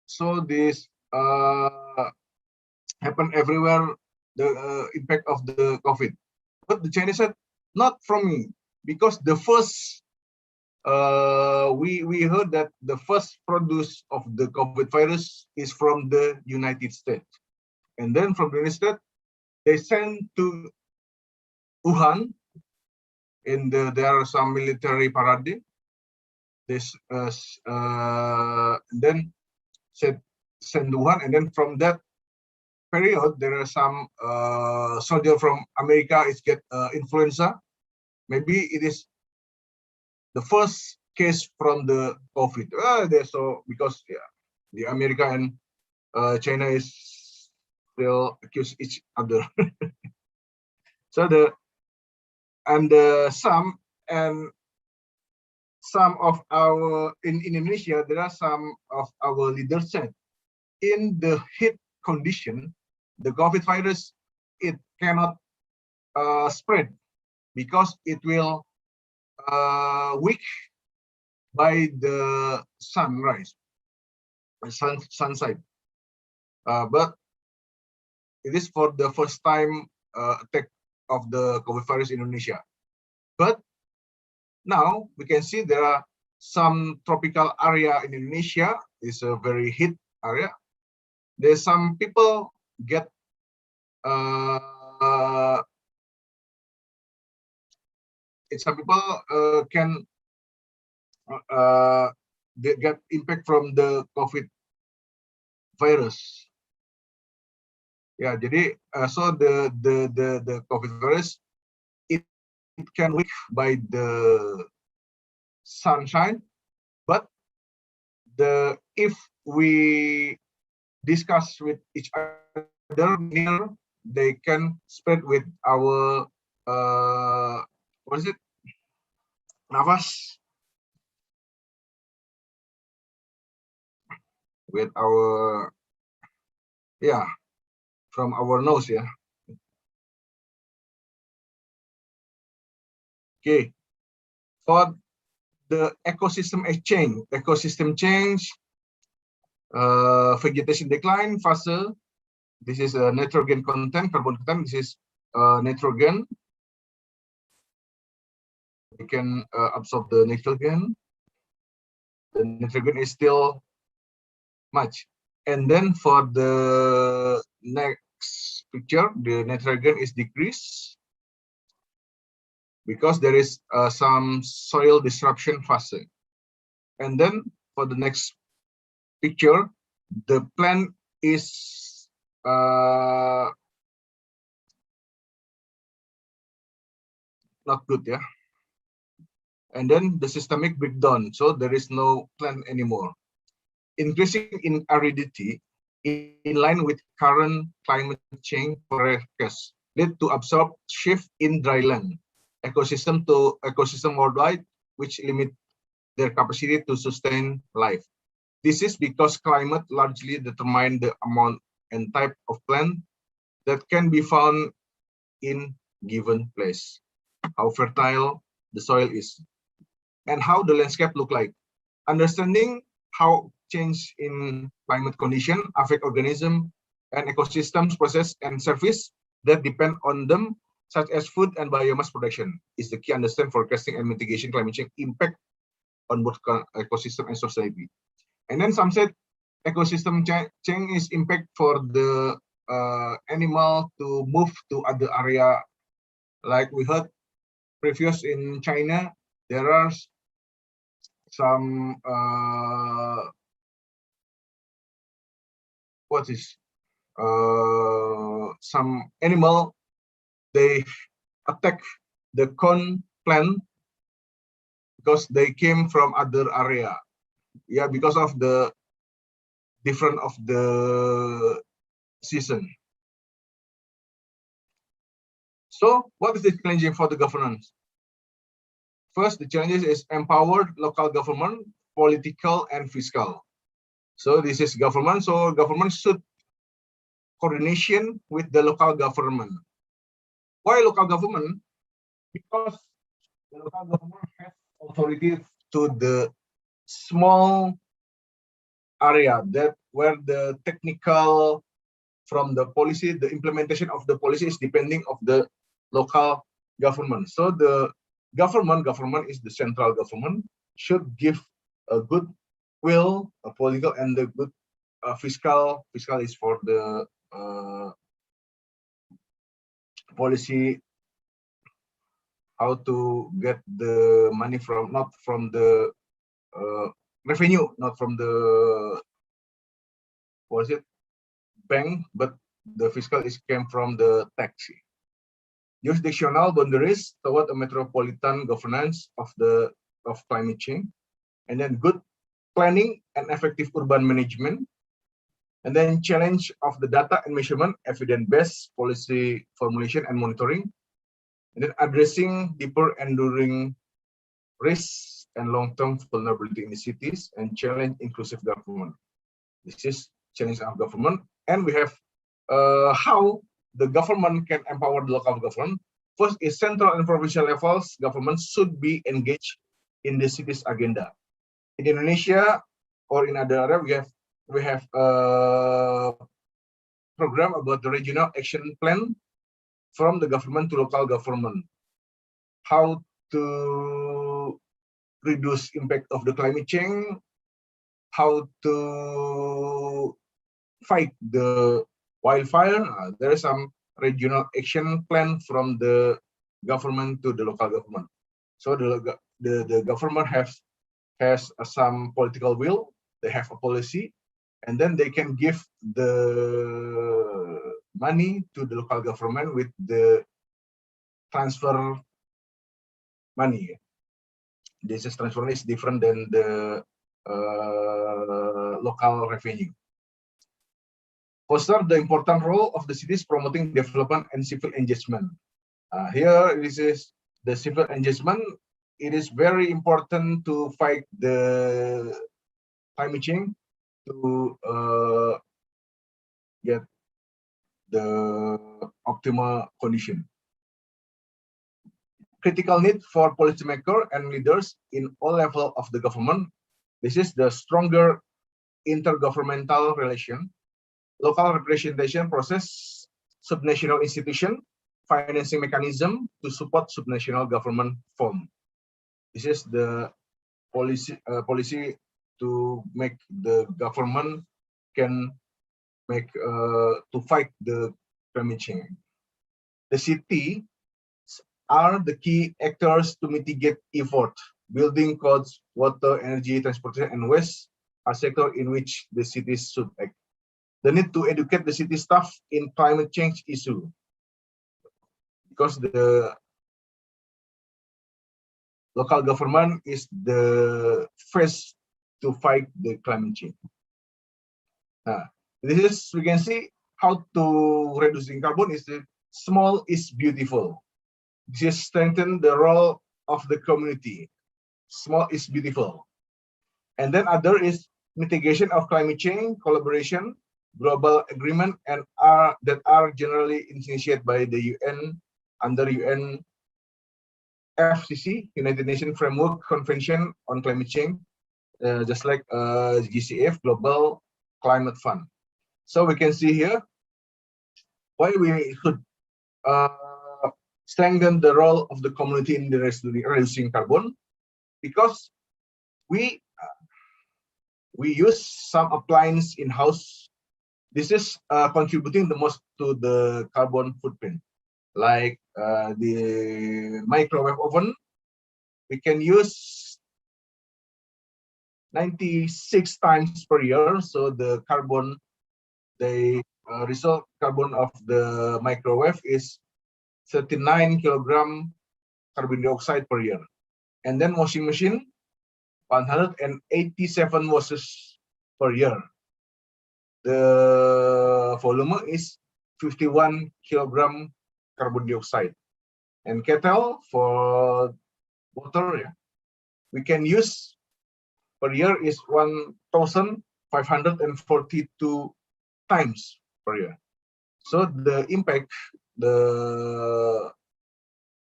so this happen everywhere, the impact of the COVID. But the Chinese said not from me, because the first we heard that the first produce of the COVID virus is from the United States, and then from the United States they sent to Wuhan. There are some military parade. This then send Wuhan, and then from that period there are some soldier from America is get influenza. Maybe it is the first case from the COVID. So because the America and China is still accuse each other. So some of our in Indonesia, there are some of our leaders said in the heat condition, the COVID virus, it cannot spread because it will weak by the sunrise, sunset. But it is for the first time attack of the COVID virus in Indonesia. But now we can see there are some tropical area in Indonesia. It's a very heat area. There's some people get some people can they get impact from the COVID virus. Ya, jadi so the COVID virus it can weak by the sunshine, but if we discuss with each other near, they can spread with our what is it? Nafas, with our from our nose, yeah. Okay, for the ecosystem change, vegetation decline fase. This is a nitrogen content, carbon content. This is nitrogen. We can absorb the nitrogen. The nitrogen is still much. And then for the next picture, the nitrogen is decreased because there is some soil disruption fase. And then for the next picture, the plant is not good, yeah. And then the systemic breakdown, so there is no plant anymore. Increasing in aridity in line with current climate change forecast lead to absorb shift in dryland ecosystem to ecosystem worldwide, which limit their capacity to sustain life. This is because climate largely determine the amount and type of plant that can be found in given place, how fertile the soil is, and how the landscape look like. Understanding how change in climate condition affect organism and ecosystems process and service that depend on them, such as food and biomass production, is the key understand forecasting and mitigation climate change impact on both ecosystem and society. And then some said ecosystem change is impact for the animal to move to other area. Like we heard previous in China, there are some some animal, they attack the corn plant because they came from other area. Yeah, because of the different of the season. So what is the challenging for the governance? First, the challenges is empowered local government, political and fiscal. So this is government. So government should coordination with the local government. Why local government? Because the local government has authority to the small area that where the technical from the policy, the implementation of the policy is depending of the local government. So the government is the central government, should give a good will, a political and the good fiscal is for the policy, how to get the money from, not from the revenue, not from the, what is it, bank, but the fiscal is came from the tax. Jurisdictional boundaries toward a metropolitan governance of climate change, and then good planning and effective urban management, and then challenge of the data and measurement, evidence-based policy formulation and monitoring, and then addressing deeper enduring risks and long-term vulnerability in the cities, and challenge inclusive government. This is challenge of government, and we have how the government can empower the local government. First is central and provincial levels government should be engaged in the city's agenda. In Indonesia or in other area, we have a program about the regional action plan from the government to local government. How to reduce impact of the climate change, how to fight the wildfire. There is some regional action plan from the government to the local government. So the government has some political will, they have a policy, and then they can give the money to the local government with the transfer money. This is transfer is different than the local revenue. Foster the important role of the cities promoting development and civil engagement. Here, this is the civil engagement. It is very important to fight the climate change, to get the optimal condition. Critical need for policymakers and leaders in all levels of the government. This is the stronger intergovernmental relation, local representation process, subnational institution, financing mechanism to support subnational government form. This is the policy to make the government can make to fight the climate change. The city are the key actors to mitigate effort. Building codes, water, energy, transportation, and waste are sectors in which the cities should act. The need to educate the city staff in climate change issue, because the local government is the first to fight the climate change. This is, we can see how to reducing carbon is the small is beautiful. This is strengthen the role of the community. Small is beautiful. And then other is mitigation of climate change, collaboration, global agreement, and that are generally initiated by the UN under UN FCC, United Nations Framework Convention on Climate Change, just like GCF, Global Climate Fund. So we can see here why we should strengthen the role of the community in the reducing carbon, because we use some appliance in house. This is contributing the most to the carbon footprint, like the microwave oven. We can use 96 times per year, so the carbon, the result carbon of the microwave is 39 kilogram carbon dioxide per year. And then washing machine, 187 washes per year. The volume is 51 kilogram carbon dioxide. And kettle for water, yeah, we can use per year is 1,542 times per year. So the impact, the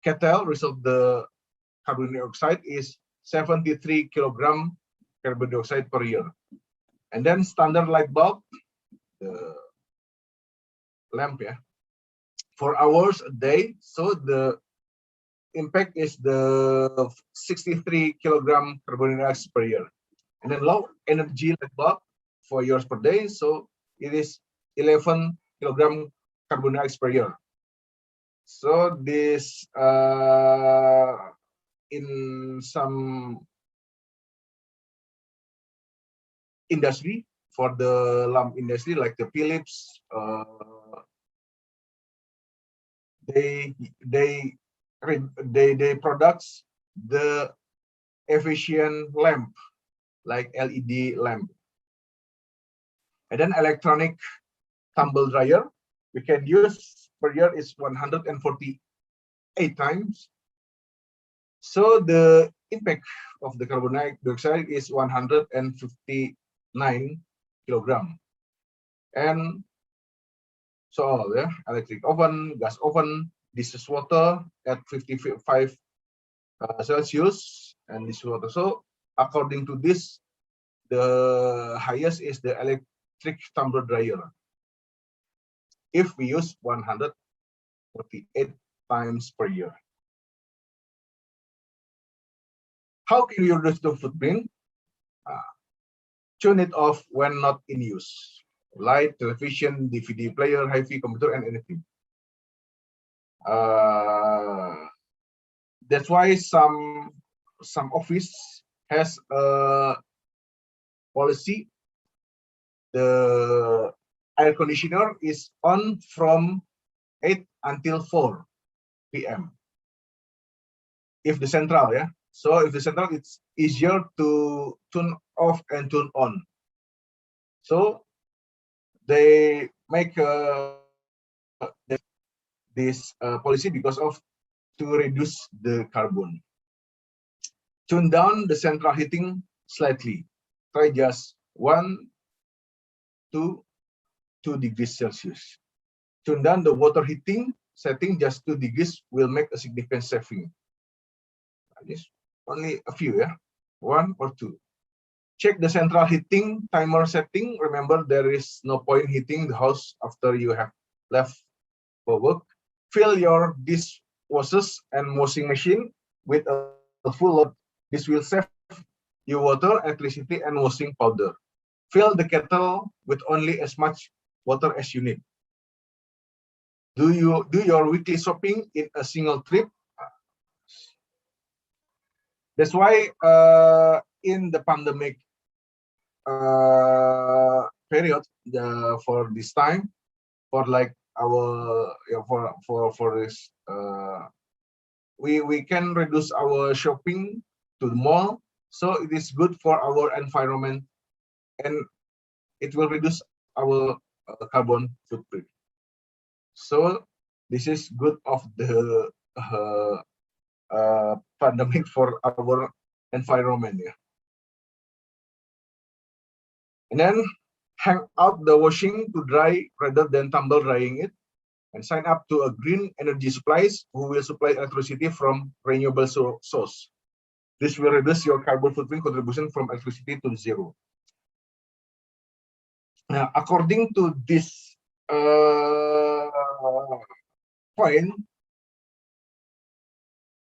kettle result the carbon dioxide is 73 kilogram carbon dioxide per year. And then standard light bulb, the lamp, 4 hours a day. So the impact is the 63 kilogram carbon dioxide per year. And then low energy light bulb, 4 years per day. So it is 11 kilogram carbon dioxide per year. So this in some industry, for the lamp industry like the Philips, they products the efficient lamp like LED lamp. And then electronic tumble dryer we can use per year is 148 times. So the impact of the carbon dioxide is 159 kilogram. And so electric oven, gas oven, dishwater at 55 Celsius and dishwater. So according to this, the highest is the electric tumble dryer. If we use 148 times per year. How can we reduce the footprint? Turn it off when not in use. Light, television, DVD player, hi-fi computer, and anything. That's why some office has a policy. The air conditioner is on from 8 until 4 p.m. If the central, So if the central, it's easier to turn off and turn on. So they make this policy because of to reduce the carbon. Turn down the central heating slightly. Try just 1 to 2 degrees Celsius. Turn down the water heating setting just 2 degrees will make a significant saving. This only a few, 1 or 2. Check the central heating timer setting. Remember, there is no point heating the house after you have left for work. Fill your dishwashers and washing machine with a full load. This will save you water, electricity, and washing powder. Fill the kettle with only as much water as you need. Do your weekly shopping in a single trip? That's why in the pandemic period, for this time, for like our for this, we can reduce our shopping to the mall. So it is good for our environment, and it will reduce our carbon footprint. So this is good of the pandemic for our environment. And then hang out the washing to dry rather than tumble drying it, and sign up to a green energy supplies who will supply electricity from renewable source. This will reduce your carbon footprint contribution from electricity to zero. Now, according to this point,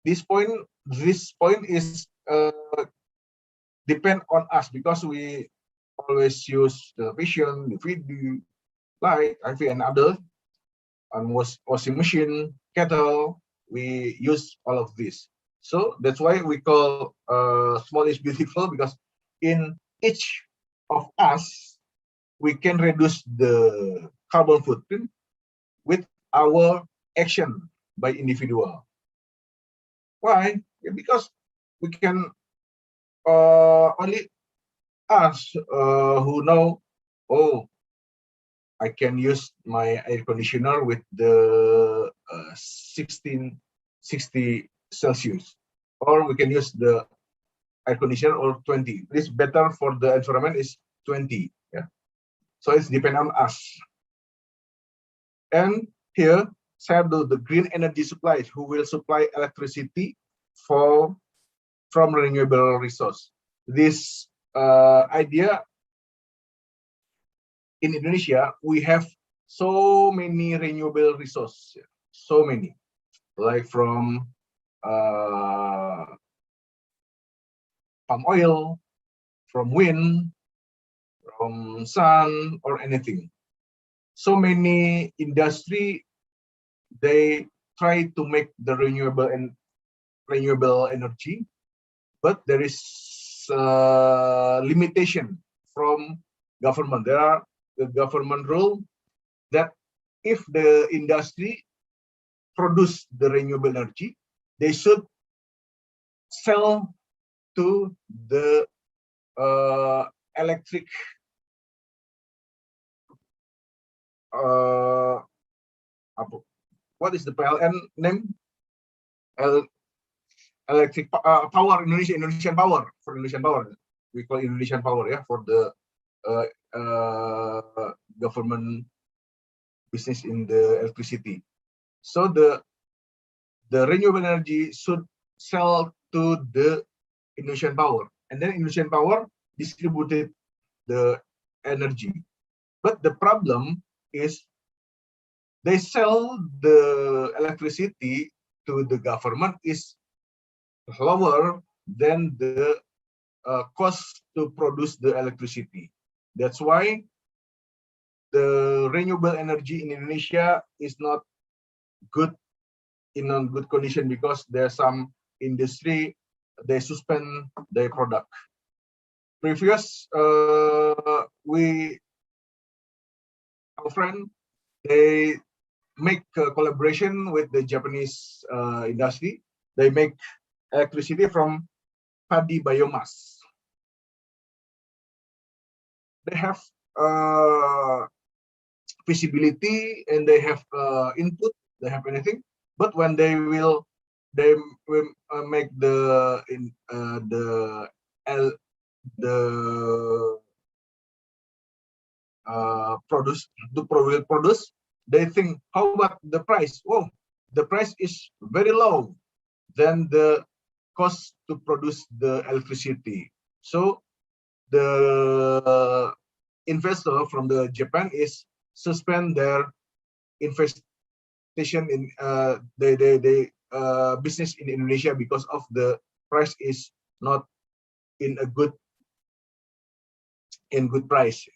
this point is depend on us because we always use the television, the video, light, IV, and other, and washing machine, kettle. We use all of this. So that's why we call small is beautiful, because in each of us, we can reduce the carbon footprint with our action by individual. Why? Because we can only us who know, oh, I can use my air conditioner with the 1660 Celsius, or we can use the air conditioner or 20. It's better for the environment is 20. So it's depend on us. And here, saya do the green energy supplies who will supply electricity from renewable resource. This idea in Indonesia, we have so many renewable resources, so many, like from palm oil, from wind, from sun, or anything. So many industry, they try to make the renewable energy, but there is limitation from government. There are the government rule that if the industry produce the renewable energy, they should sell to the electric what is the PLN name? Electric power, Indonesian power, for Indonesian power. We call Indonesian power, yeah, for the government business in the electricity. So the renewable energy should sell to the Indonesian power, and then Indonesian power distributed the energy. But the problem is they sell the electricity to the government is lower than the cost to produce the electricity. That's why the renewable energy in Indonesia is not good, in a good condition, because there's some industry, they suspend their product. Previous, our friend, they make a collaboration with the Japanese industry. They make electricity from paddy biomass. They have visibility and they have input. They have anything, but when they will make the produce, they think, how about the price? Oh, the price is very low than the cost to produce the electricity. So the investor from the Japan is suspend their investation in business in Indonesia because of the price is not in a good price.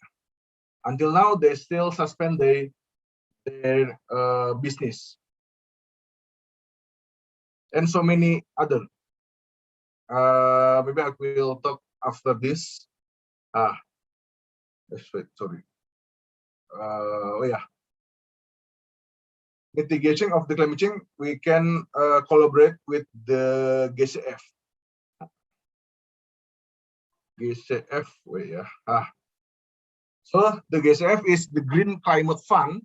Until now, they still suspend their business, and so many other. Maybe I will talk after this. Wait, sorry. Oh yeah. Mitigation of the climate change, we can collaborate with the GCF. GCF, wait, yeah. So the GCF is the Green Climate Fund.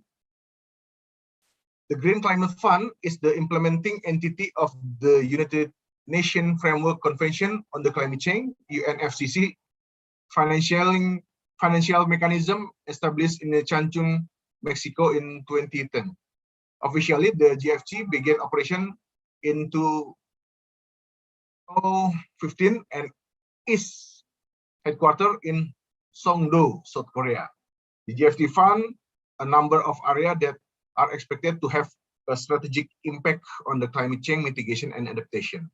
The Green Climate Fund is the implementing entity of the United Nations Framework Convention on the Climate Change, UNFCCC, financial mechanism established in Cancun, Mexico in 2010. Officially, the GFC began operation in 2015 and is headquartered in Songdo, South Korea. The GFT fund a number of areas that are expected to have a strategic impact on the climate change mitigation and adaptation.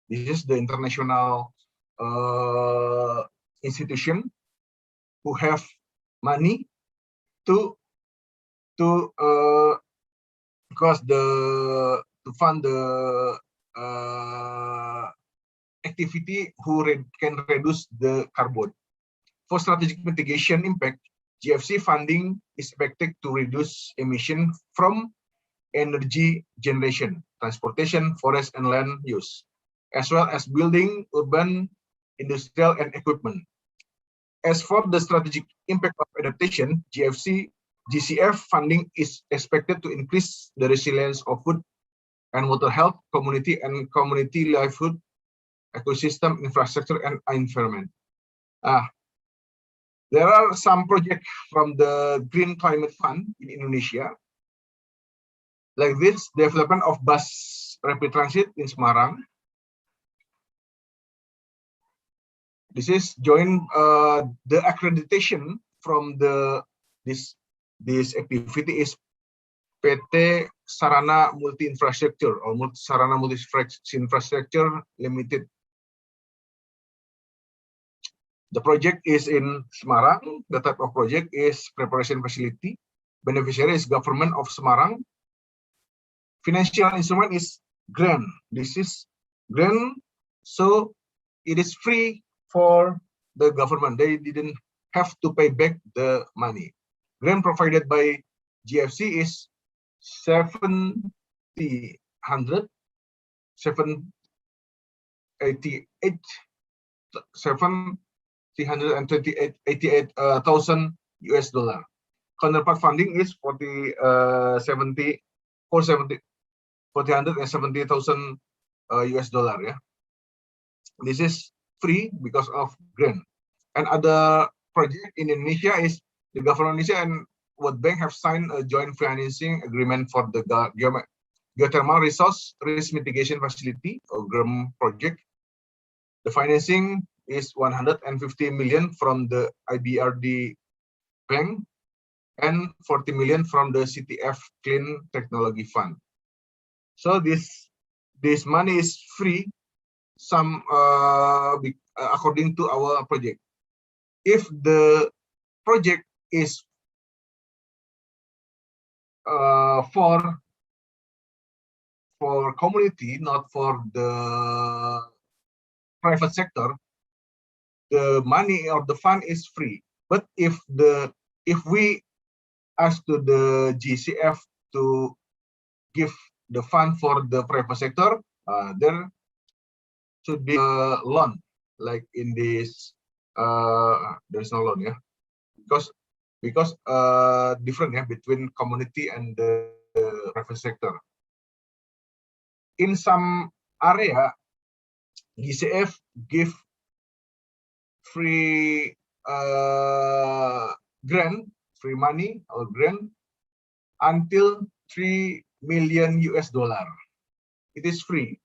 This is the international institution who have money to fund the activity who can reduce the carbon. For strategic mitigation impact, GFC funding is expected to reduce emission from energy generation, transportation, forest and land use, as well as building, urban, industrial, and equipment. As for the strategic impact of adaptation, GCF funding is expected to increase the resilience of food and water health, community livelihood, ecosystem, infrastructure, and environment. There are some projects from the Green Climate Fund in Indonesia, like this development of bus rapid transit in Semarang, This is joint the accreditation from this activity is PT Sarana Multi Infrastructure or Sarana Multi Infrastructure Limited. The project is in Semarang. The type of project is preparation facility. Beneficiary is government of Semarang. Financial instrument is grant. This is grant, so it is free for the government. They didn't have to pay back the money. Grant provided by GFC is 788 $728,000 US. Counterpart funding is 470,000 US. Yeah, this is free because of grant. And other project in Indonesia is the government of Indonesia and World Bank have signed a joint financing agreement for the geothermal resource risk mitigation facility or GRIM project. The financing is 150 million from the IBRD Bank and 40 million from the CTF Clean Technology Fund. So this money is free, some according to our project. If the project is for community, not for the private sector, the money or the fund is free. But if we ask to the GCF to give the fund for the private sector, there should be a loan. Like in this, there's no loan, yeah, because different, yeah, between community and the private sector. In some area, GCF give free grant, free money or grant until 3 million US dollar. It is free,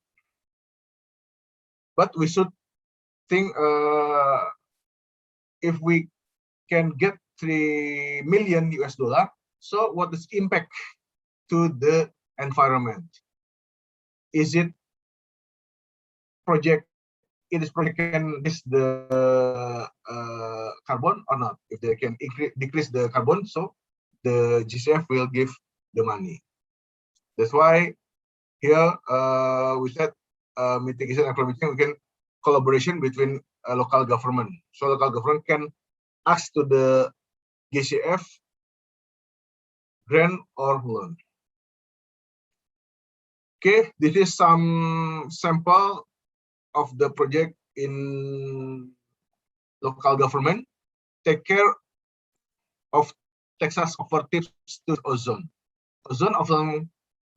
but we should think if we can get 3 million US dollar, so what is impact to the environment? Is it project? It is project can decrease the carbon or not? If they can decrease the carbon, so the GCF will give the money. That's why here we said mitigation and climate change, we can collaboration between local government. So local government can ask to the GCF grant or loan. Okay, this is some sample of the project in local government. Take care of Texas cooperatives to ozone. Ozone, often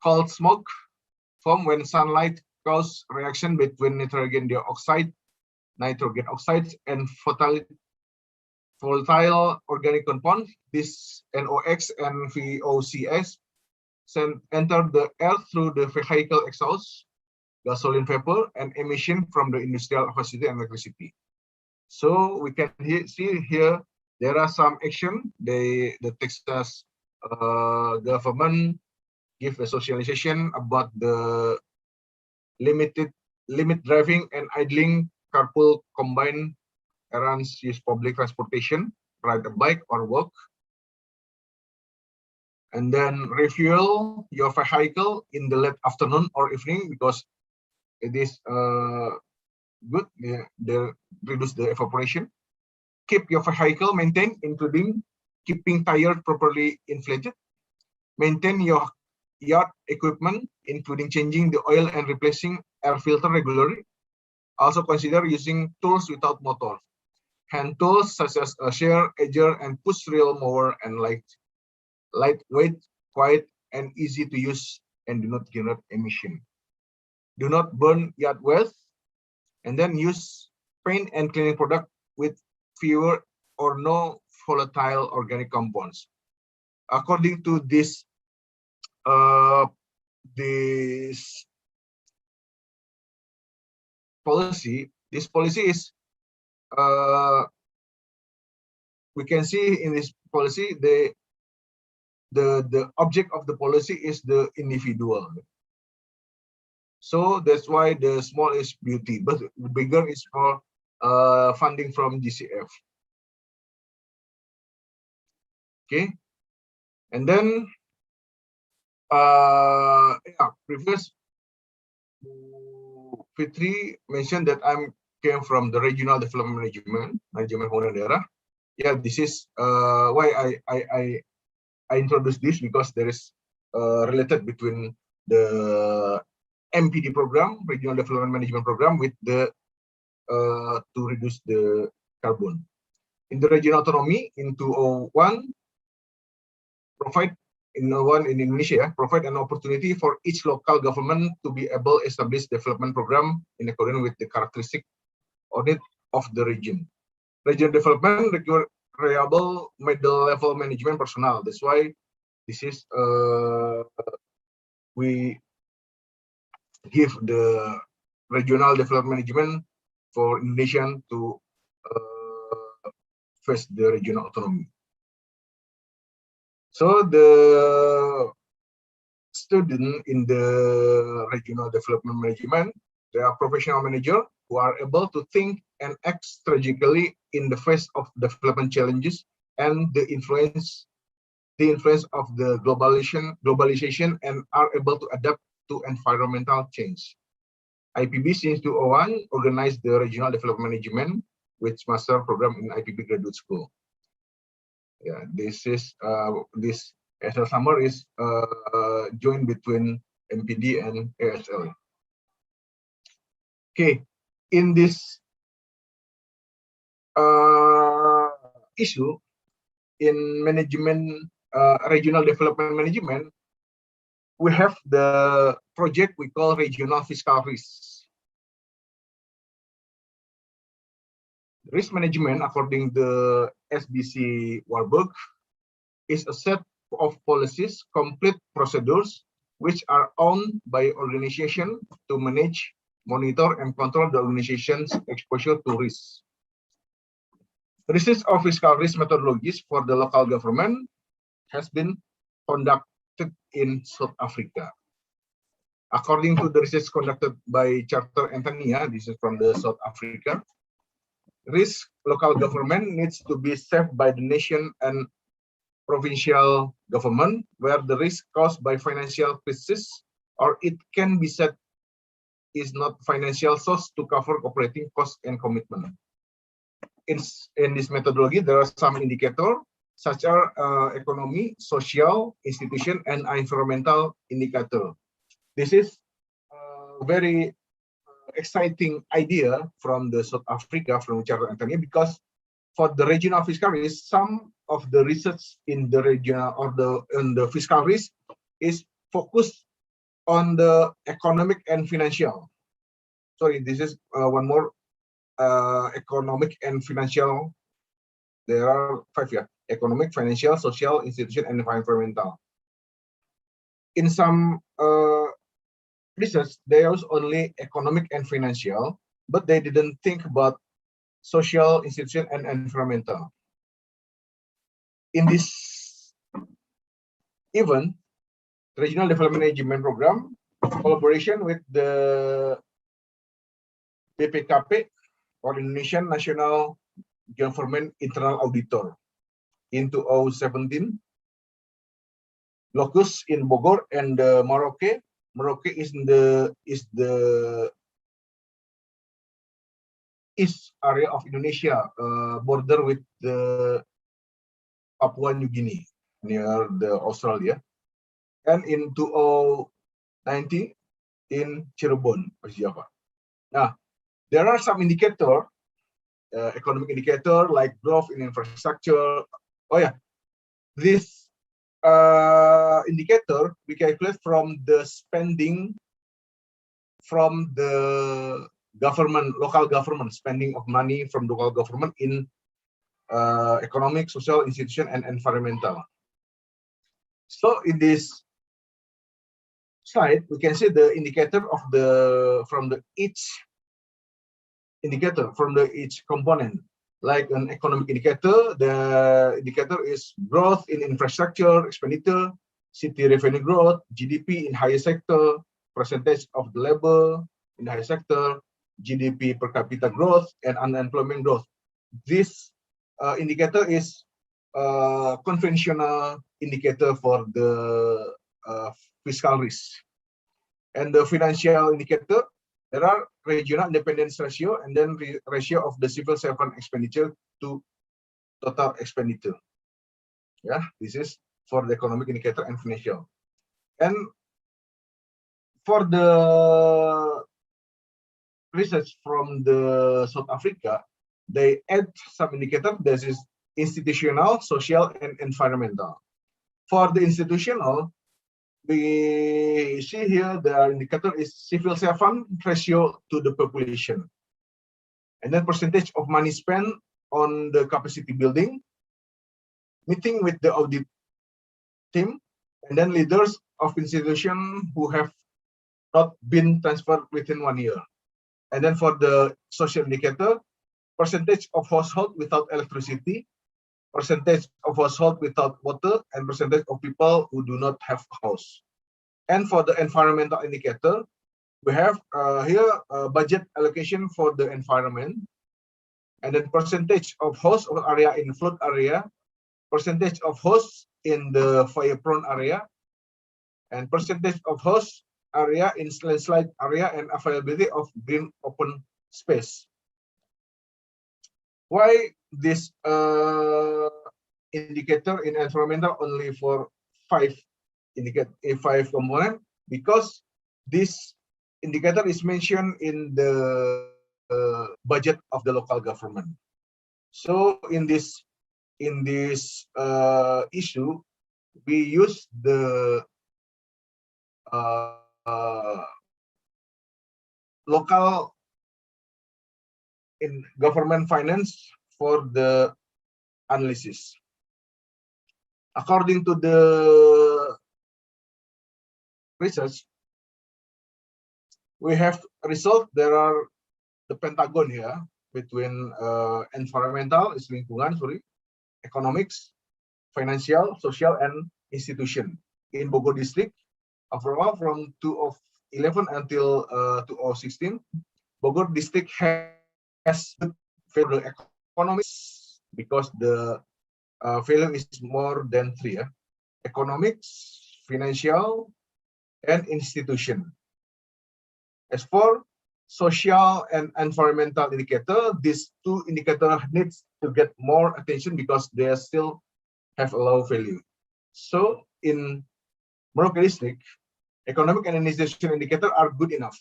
called smoke, form when sunlight causes reaction between nitrogen dioxide, nitrogen oxides, and volatile organic compounds. This NOx and VOCs enter the air through the vehicle exhaust, gasoline vapor, and emission from the industrial facility and electricity. So we can see here there are some action. The Texas government give a socialization about the limit driving and idling, carpool combine errands, use public transportation, ride a bike or walk, and then refuel your vehicle in the late afternoon or evening because it is good. They reduce the evaporation. Keep your vehicle maintained, including keeping tires properly inflated. Maintain your yard equipment, including changing the oil and replacing air filter regularly. Also consider using tools without motor. Hand tools such as a shear, edger, and push reel mower and lightweight, quiet, and easy to use and do not generate emission. Do not burn yard waste, and then use paint and cleaning product with fewer or no volatile organic compounds. According to this policy, this policy is we can see in this policy, the object of the policy is the individual. So that's why the small is beauty, but the bigger is for funding from GCF. Okay, and then previous Fitri mentioned that I came from the regional development management Honda daerah. Yeah, this is why I introduced this, because there is related between the MPD program, Regional Development Management Program, with the to reduce the carbon. In the regional autonomy in 201, provide in Indonesia, provide an opportunity for each local government to be able to establish development program in accordance with the characteristic audit of the region. Regional development require reliable middle level management personnel. That's why this is we give the regional development management for Indonesian to face the regional autonomy. So the student in the regional development management, they are professional manager who are able to think and act strategically in the face of development challenges and the influence of the globalization and are able to adapt to environmental change. IPB since 2001 organized the regional development management with master program in IPB graduate school. Yeah, this is this ESL summer is joint between MPD and ESL. Okay, in this issue in management, regional development management, we have the project we call regional fiscal risk. Risk management, according to SBC Warburg, is a set of policies, complete procedures, which are owned by organization to manage, monitor, and control the organization's exposure to risk. Research of fiscal risk methodologies for the local government has been conducted in South Africa. According to the research conducted by Charter Antonia, this is from the South Africa, risk local government needs to be saved by the nation and provincial government, where the risk caused by financial crisis, or it can be said is not financial source to cover operating costs and commitment. In this methodology, there are some indicators such as economy, social, institution, and environmental indicator. This is a very exciting idea from the South Africa, from Charter Antonia, because for the regional fiscal risk, some of the research in the regional or in the fiscal risk is focused on the economic and financial. Sorry, this is one more economic and financial. There are 5, yeah: economic, financial, social, institution, and environmental. In some research, they use only economic and financial, but they didn't think about social, institution, and environmental. In this event, Regional Development Management Program, collaboration with the BPKP, or Indonesian National Government Internal Auditor, in 2017, locus in Bogor and Merauke. Merauke is the east area of Indonesia, border with the Papua New Guinea, near the Australia. And in 2019, in Cirebon, Java. Now, there are some indicator, economic indicator like growth in infrastructure. Oh yeah, this indicator we calculate from the spending from the government, local government, spending of money from local government in economic, social, institution, and environmental. So in this slide, we can see the indicator of the from the each indicator from each component. Like an economic indicator, the indicator is growth in infrastructure expenditure, city revenue growth, GDP in higher sector, percentage of the labor in the higher sector, GDP per capita growth, and unemployment growth. This indicator is conventional indicator for the fiscal risk. And the financial indicator, there are regional independence ratio and then ratio of the civil servant expenditure to total expenditure. Yeah, this is for the economic indicator and financial. And for the research from the South Africa, they add some indicator. This is institutional, social, and environmental. For the institutional, we see here the indicator is civil servant ratio to the population, and then percentage of money spent on the capacity building, meeting with the audit team, and then leaders of institution who have not been transferred within 1 year. And then for the social indicator, percentage of household without electricity, percentage of household without water, and percentage of people who do not have a house. And for the environmental indicator, we have here budget allocation for the environment, and then percentage of host area in flood area, percentage of hosts in the fire-prone area, and percentage of host area in landslide area, and availability of green open space. Why this indicator in environmental only for 5 component? Because this indicator is mentioned in the budget of the local government. So in this issue, we use the local in government finance for the analysis. According to the research, we have result. There are the pentagon here between environmental, is lingkungan, economics, financial, social, and institution. In Bogor district, overall from 2011 until 2016, Bogor district has good economics because the value is more than 3. Economics, financial, and institution. As for social and environmental indicator, these 2 indicators needs to get more attention because they still have a low value. So in Merauke district, economic and institution indicator are good enough.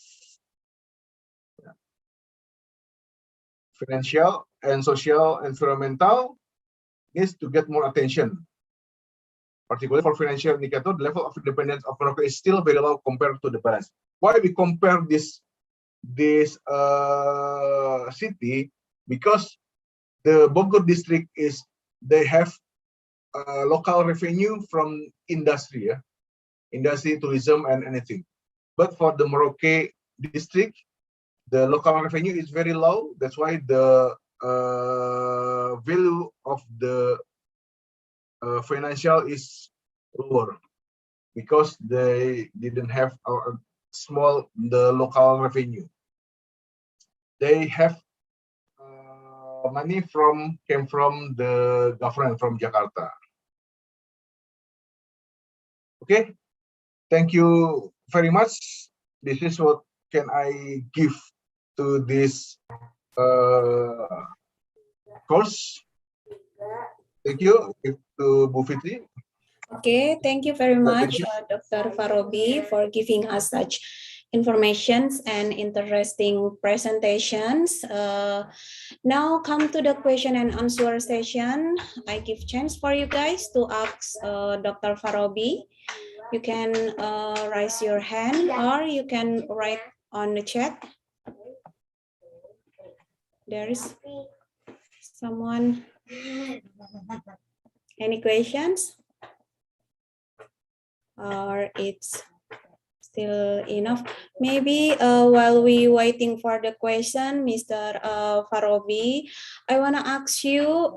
Financial and social environmental needs to get more attention. Particularly for financial indicator, the level of independence of Merauke is still very low compared to the balance. Why we compare this city? Because the Bogor district they have local revenue from industry, industry, tourism, and anything. But for the Merauke district, the local revenue is very low. That's why the value of the financial is lower, because they didn't have the local revenue. They have money came from the government from Jakarta. Okay, thank you very much. This is what can I give to this course. Thank you to Bu Fitri.
Okay, thank you very much, Dr. Faroby, for giving us such informations and interesting presentations. Now come to the question and answer session. I give chance for you guys to ask Dr. Faroby. You can raise your hand or you can write on the chat. There is someone. Any questions? Or it's still enough. Maybe while we waiting for the question, Mr. Faroby, I want to ask you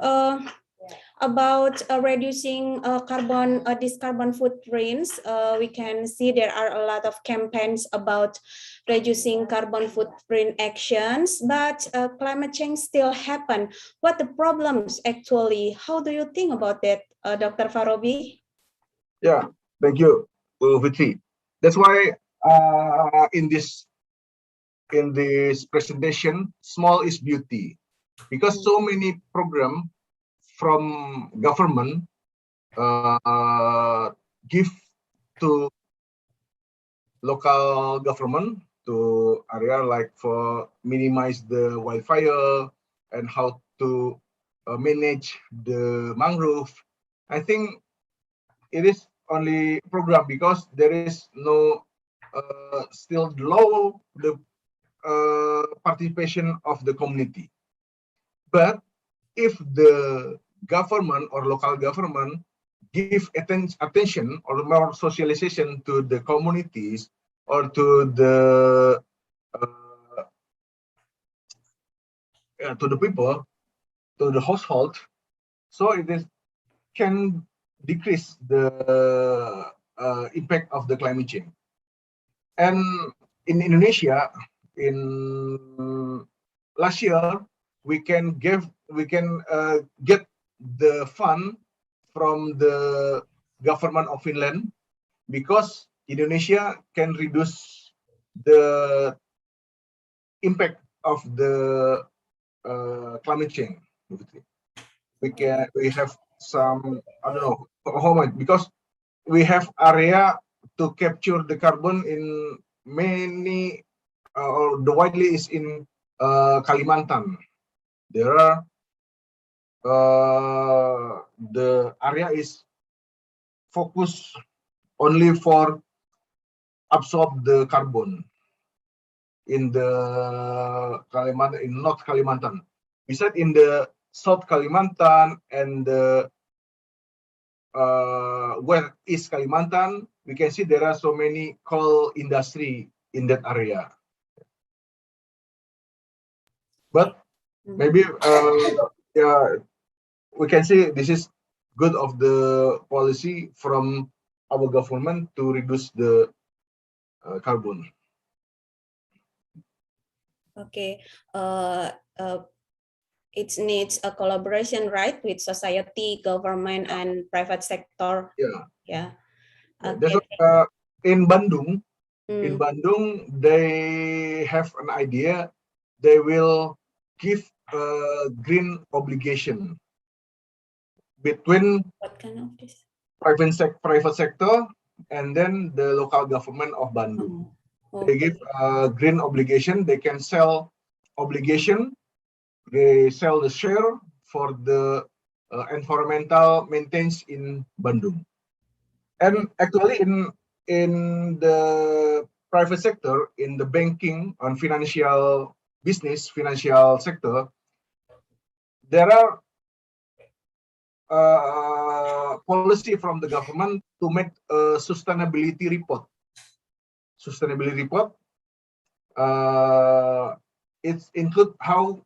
about reducing these carbon footprints. We can see there are a lot of campaigns about reducing carbon footprint actions, but climate change still happen. What the problems actually? How do you think about that, Dr. Faroby?
Yeah, thank you, Fitri. That's why in this presentation, small is beauty, because so many program from government give to local government to area like for minimize the wildfire and how to manage the mangrove. I think it is only program because there is no still low the participation of the community. But if the government or local government give attention or more socialization to the communities or to uh, the people, to the household, so it is can decrease the impact of the climate change. And in Indonesia, in last year, we can get the fund from the government of Finland because Indonesia can reduce the impact of the climate change. We have some, I don't know how much, because we have area to capture the carbon in many or the widely is in Kalimantan. There are the area is focused only for absorb the carbon in the Kalimantan, in North Kalimantan. Besides in the South Kalimantan and the where East Kalimantan, we can see there are so many coal industry in that area. But maybe yeah, we can see this is good of the policy from our government to reduce the carbon.
Okay. It needs a collaboration, right, with society, government, and private sector.
Yeah.
Yeah.
That's
Okay.
in Bandung, they have an idea. They will give a green obligation between
What kind of this?
private sector and then the local government of Bandung. They give a green obligation. They can sell obligation. They sell the share for the environmental maintenance in Bandung. And actually, in the private sector, in the banking and financial business, financial sector, there are policy from the government to make a sustainability report. Sustainability report, it include how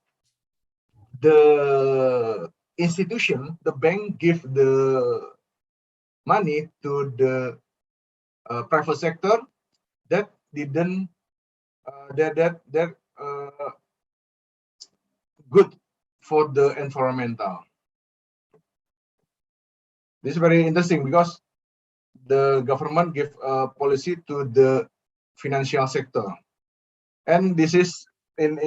the institution, the bank, give the money to the private sector that didn't that good for the environmental. This is very interesting because the government give a policy to the financial sector, and this is in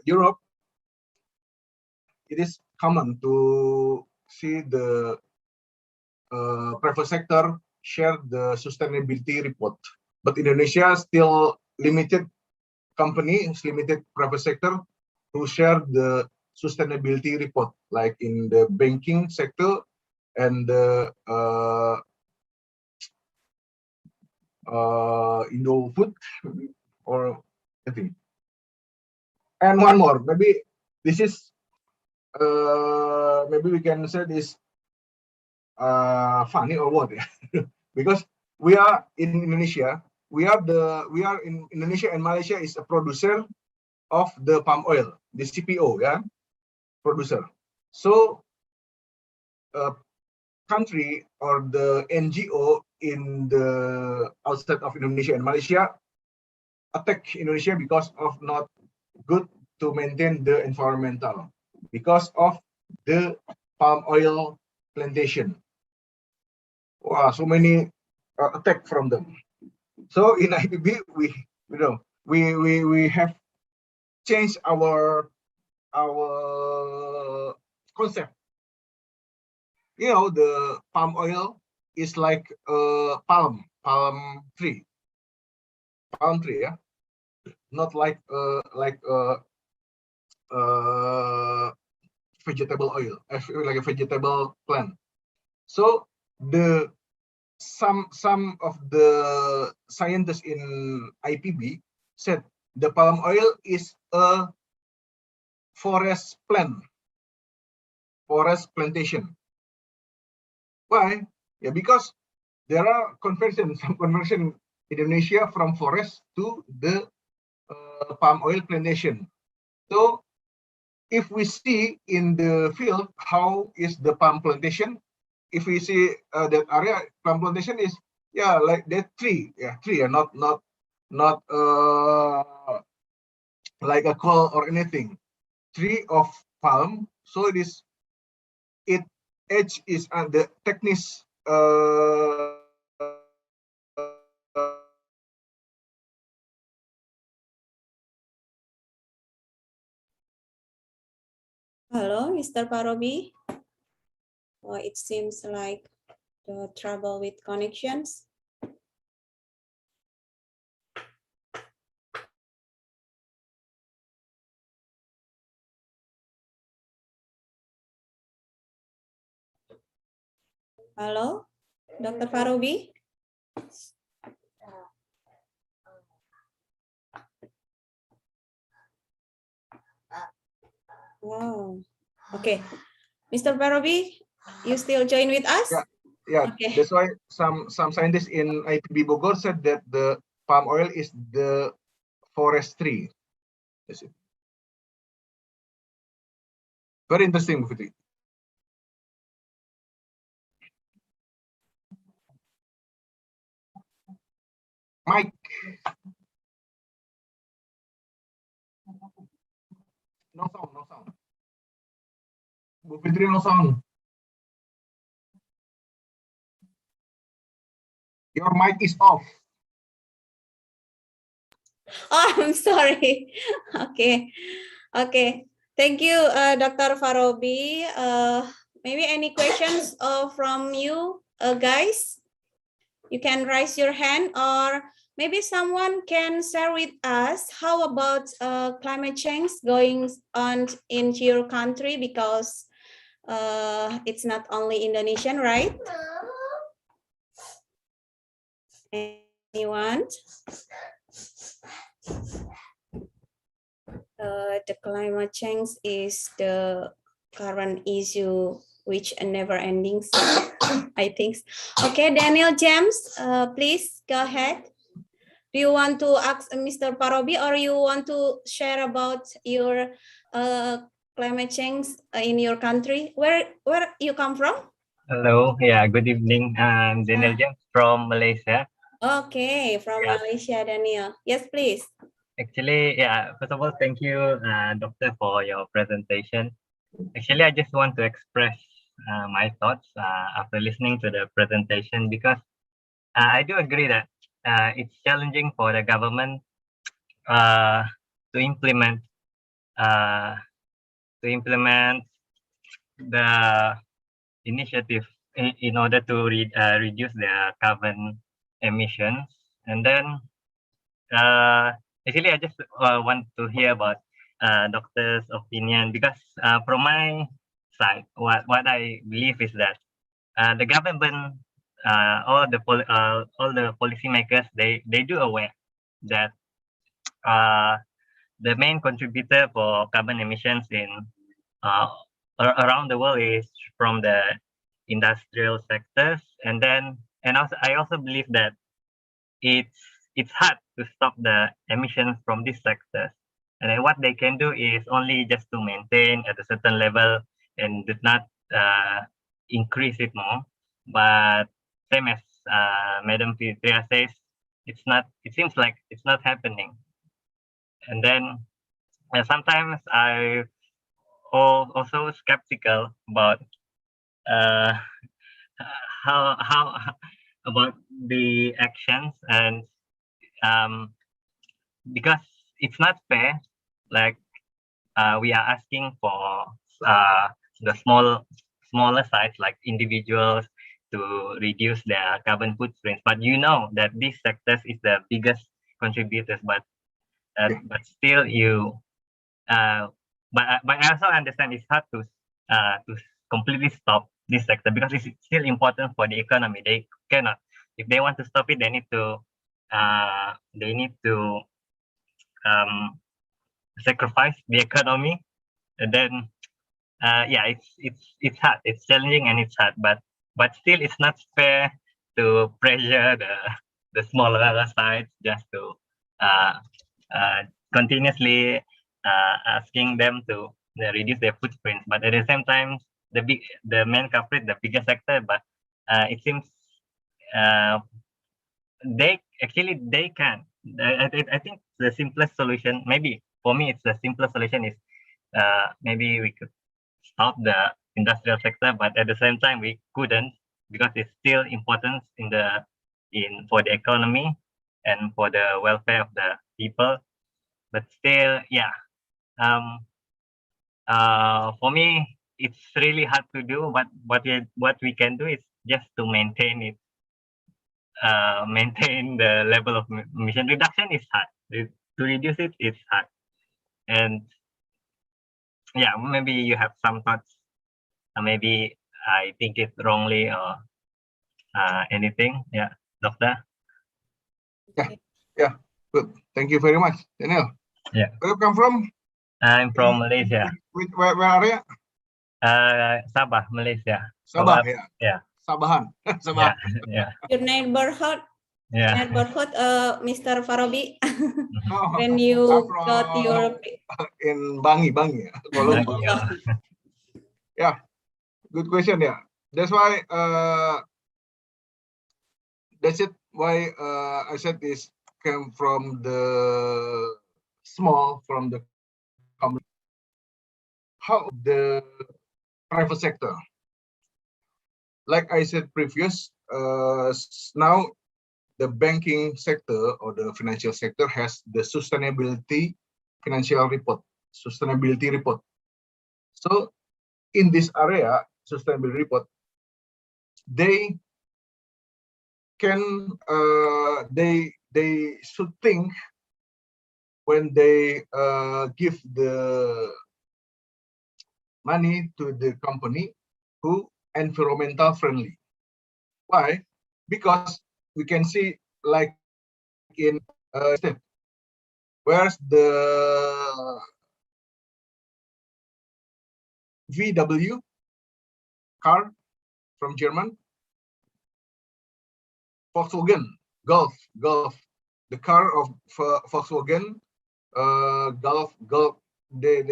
Europe. It is common to see the private sector share the sustainability report, but Indonesia still limited companies, limited private sector who share the sustainability report, like in the banking sector and the Indo food or anything. And one more, maybe this is maybe we can say this funny or what? Because we are in Indonesia. We are in Indonesia, and Malaysia is a producer of the palm oil, the CPO, yeah, producer. So, country or the NGO in the outside of Indonesia and Malaysia attack Indonesia because of not good to maintain the environmental, because of the palm oil plantation. Wow, so many attack from them. So in IPB, we have changed our concept. The palm oil is like palm tree, yeah, not like vegetable oil, like a vegetable plant. So some of the scientists in IPB said the palm oil is a forest plantation. Why? Yeah, because there are some conversion Indonesia from forest to the palm oil plantation. So if we see in the field how is the palm plantation, if we see that area palm plantation is like that tree, not like a coal or anything, tree of palm. So it edge is the techniques
Hello, Mr. Faroby. Oh, it seems like the trouble with connections. Halo, Dr. Farobi. Wow. Okay, Mr. Farobi, you still join with us?
Yeah.
Okay.
That's why some scientists in IPB Bogor said that the palm oil is the forestry. That's it. Very interesting, Fitri. Mike. No sound. Bu Fitri, no sound. Your mic is off.
Oh, I'm sorry. Okay. Thank you, Dr. Farobi. Maybe any questions from you guys? You can raise your hand, or maybe someone can share with us how about climate change going on in your country, because it's not only Indonesian, right? Anyone? The climate change is the current issue which are never ending. So I think. Okay, Daniel James, please go ahead. Do you want to ask Mr. Farobi, or you want to share about your climate change in your country? Where you come from?
Hello, good evening. I'm Daniel James from Malaysia.
Okay, from Malaysia, Daniel. Yes, please.
Actually, first of all, thank you, Doctor, for your presentation. Actually, I just want to express my thoughts after listening to the presentation, because I do agree that it's challenging for the government to implement the initiative in order to reduce the carbon emissions. And then actually I just want to hear about doctor's opinion, because from my side, what I believe is that the government, all the policymakers, they do aware that the main contributor for carbon emissions in around the world is from the industrial sectors, and then And also, I also believe that it's hard to stop the emissions from these sectors. And then what they can do is only just to maintain at a certain level and did not increase it more. But same as Madam Fitria says, it's not. It seems like it's not happening. And then sometimes I also skeptical about uh, how about the actions and because it's not fair. Like we are asking for the smaller sites like individuals to reduce their carbon footprints, but you know that these sectors is the biggest contributors, but still you but I also understand it's hard to completely stop this sector because it's still important for the economy. They cannot, if they want to stop it, they need to um, sacrifice the economy. And then yeah, it's hard, it's challenging and it's hard, but still it's not fair to pressure the smaller sites just to uh, continuously asking them to reduce their footprints, but at the same time the main culprit, the biggest sector, but it seems uh, they can. I think the simplest solution, maybe for me, it's the simplest solution is maybe we could stop the industrial sector, but at the same time we couldn't because it's still important for the economy and for the welfare of the people. But still, yeah, for me, it's really hard to do. But what we can do is just to maintain it. Maintain the level of emission reduction is hard. To reduce it, it's hard. And yeah, maybe you have some thoughts. Maybe I think it wrongly or anything. Yeah, Doctor.
Yeah, good. Thank you very much, Daniel.
Yeah.
Where you come from?
I'm from Malaysia.
Where area?
Sabah, Malaysia.
Sabah, yeah.
Yeah.
Sabahan. Sabah.
Yeah.
Your neighborhood,
Yeah.
Mr. Faroby,
Oh,
when you
I'm
got your
in Bangi, Colombo. Yeah, good question. Yeah, that's why. That's it. Why I said this came from the from the company. How the private sector? Like I said previous, now the banking sector or the financial sector has the sustainability report. So in this area, sustainability report, they can they should think when they give the money to the company who environmental friendly. Why? Because we can see like in step, where's the VW car from German, Volkswagen Golf, the car of Volkswagen Golf. The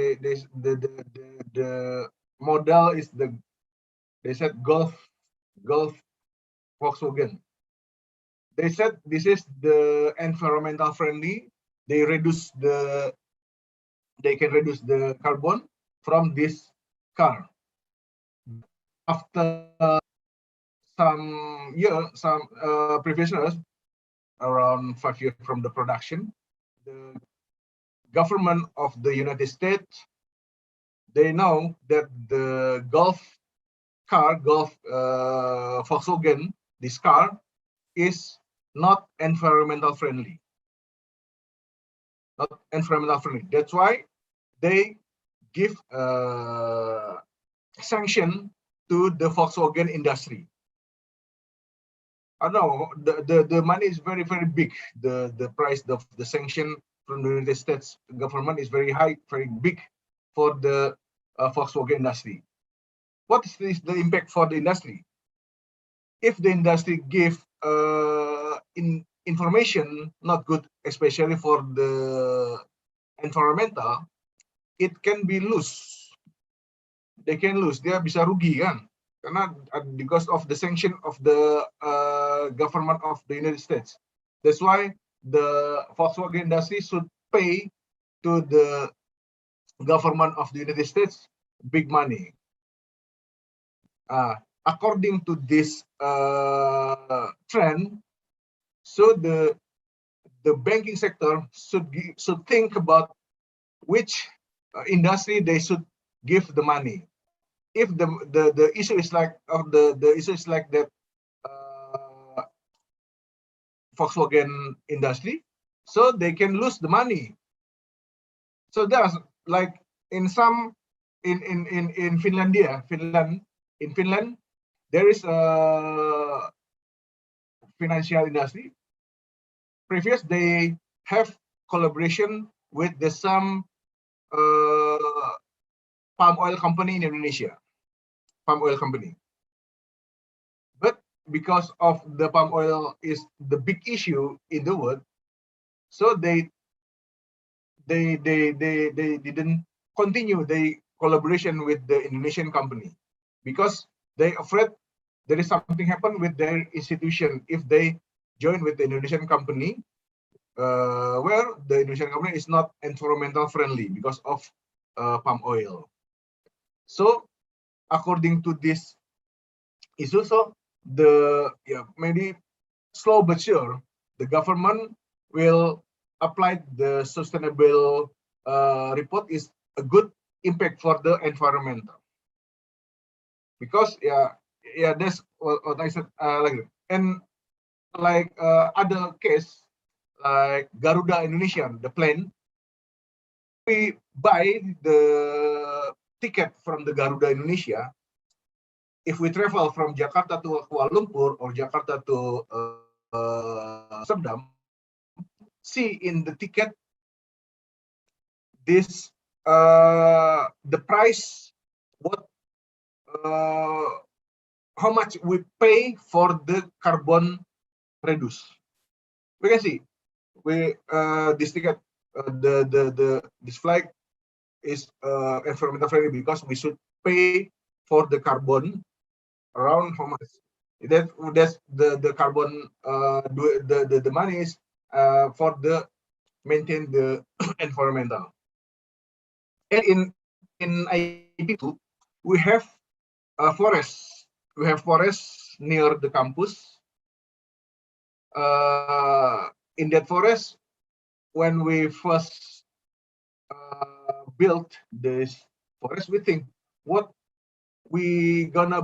model is they said Golf Volkswagen. They said this is the environmental friendly. They can reduce the carbon from this car. After some previous years, around 5 years from the production, the government of the United States, they know that the Volkswagen, this car is not environmental friendly. That's why they give sanction to the Volkswagen industry. I know the money is very, very big. The price of the sanction from the United States government is very high, very big for the Volkswagen industry. What is the impact for the industry? if the industry give information not good, especially for the environmental, it can be loose. They can lose. Dia bisa rugi kan? Karena because of the sanction of the government of the United States. That's why the Volkswagen industry should pay to the government of the United States big money. According to this trend, so the banking sector should think about which industry they should give the money. If the issue is like the issue is like that Volkswagen industry, so they can lose the money. So there's like in some in Finland, in Finland, there is a financial industry. Previous they have collaboration with the some palm oil company in Indonesia, palm oil company. But because of the palm oil is the big issue in the world, so they didn't continue the collaboration with the Indonesian company because they afraid there is something happen with their institution if they join with the Indonesian company, where the Indonesian company is not environmental friendly because of palm oil. So according to this issue, so the maybe slow but sure the government will apply the sustainable report is a good impact for the environmental, because that's what I said, and like other case like Garuda Indonesia, the plane, we buy the ticket from the Garuda Indonesia. If we travel from Jakarta to Kuala Lumpur or Jakarta to Amsterdam, see in the ticket this the price, what how much we pay for the carbon reduce. We can see we this ticket this flight is environmental friendly because we should pay for the carbon around how much. That's the carbon the money is for the maintain the environmental. And in IP2 we have a forest. We have forests near the campus. In that forest, when we first built this forest, we think what we gonna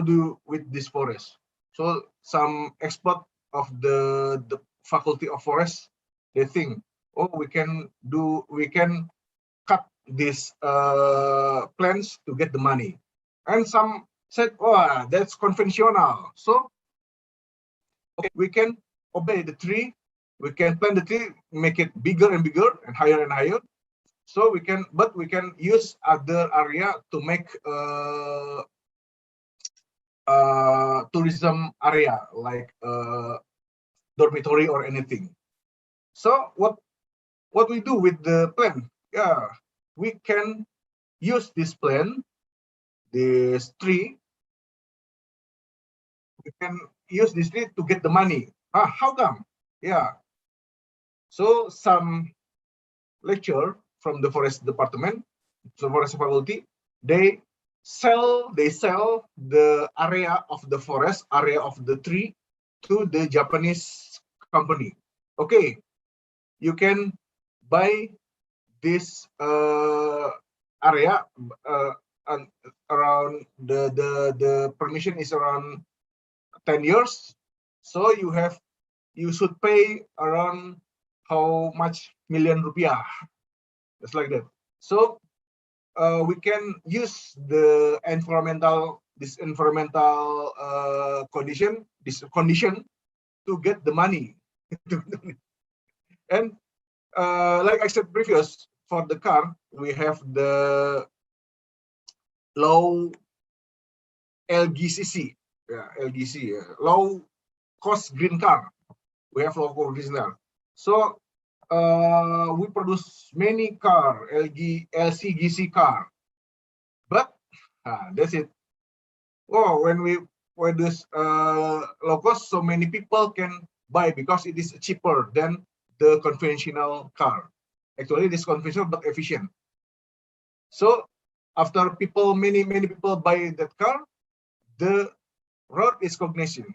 do with this forest. So some expert of the faculty of forest, they think, oh, we can cut these plants to get the money. And some said, oh, that's conventional. So okay, we can obey the tree, we can plant the tree, make it bigger and bigger and higher and higher. So we can use other area to make tourism area like dormitory or anything. So what we do with the plant? Yeah, we can use this plant, this tree. We can use this tree to get the money. How come? Yeah. So some lecturer from the forest department, the forest faculty, they sell the area of the forest, area of the tree to the Japanese company. Okay, you can buy this area and around the permission is around 10 years. So you should pay around how much million rupiah, just like that. So we can use the environmental condition to get the money. And like I said previous, for the car we have the low LGCC. LGC, low cost green car. We have low cost green car. So we produce many car, LCGC car, but that's it. Oh, when we produce low cost, so many people can buy because it is cheaper than the conventional car. Actually, this conventional but efficient. So after many people buy that car, the road is cognition.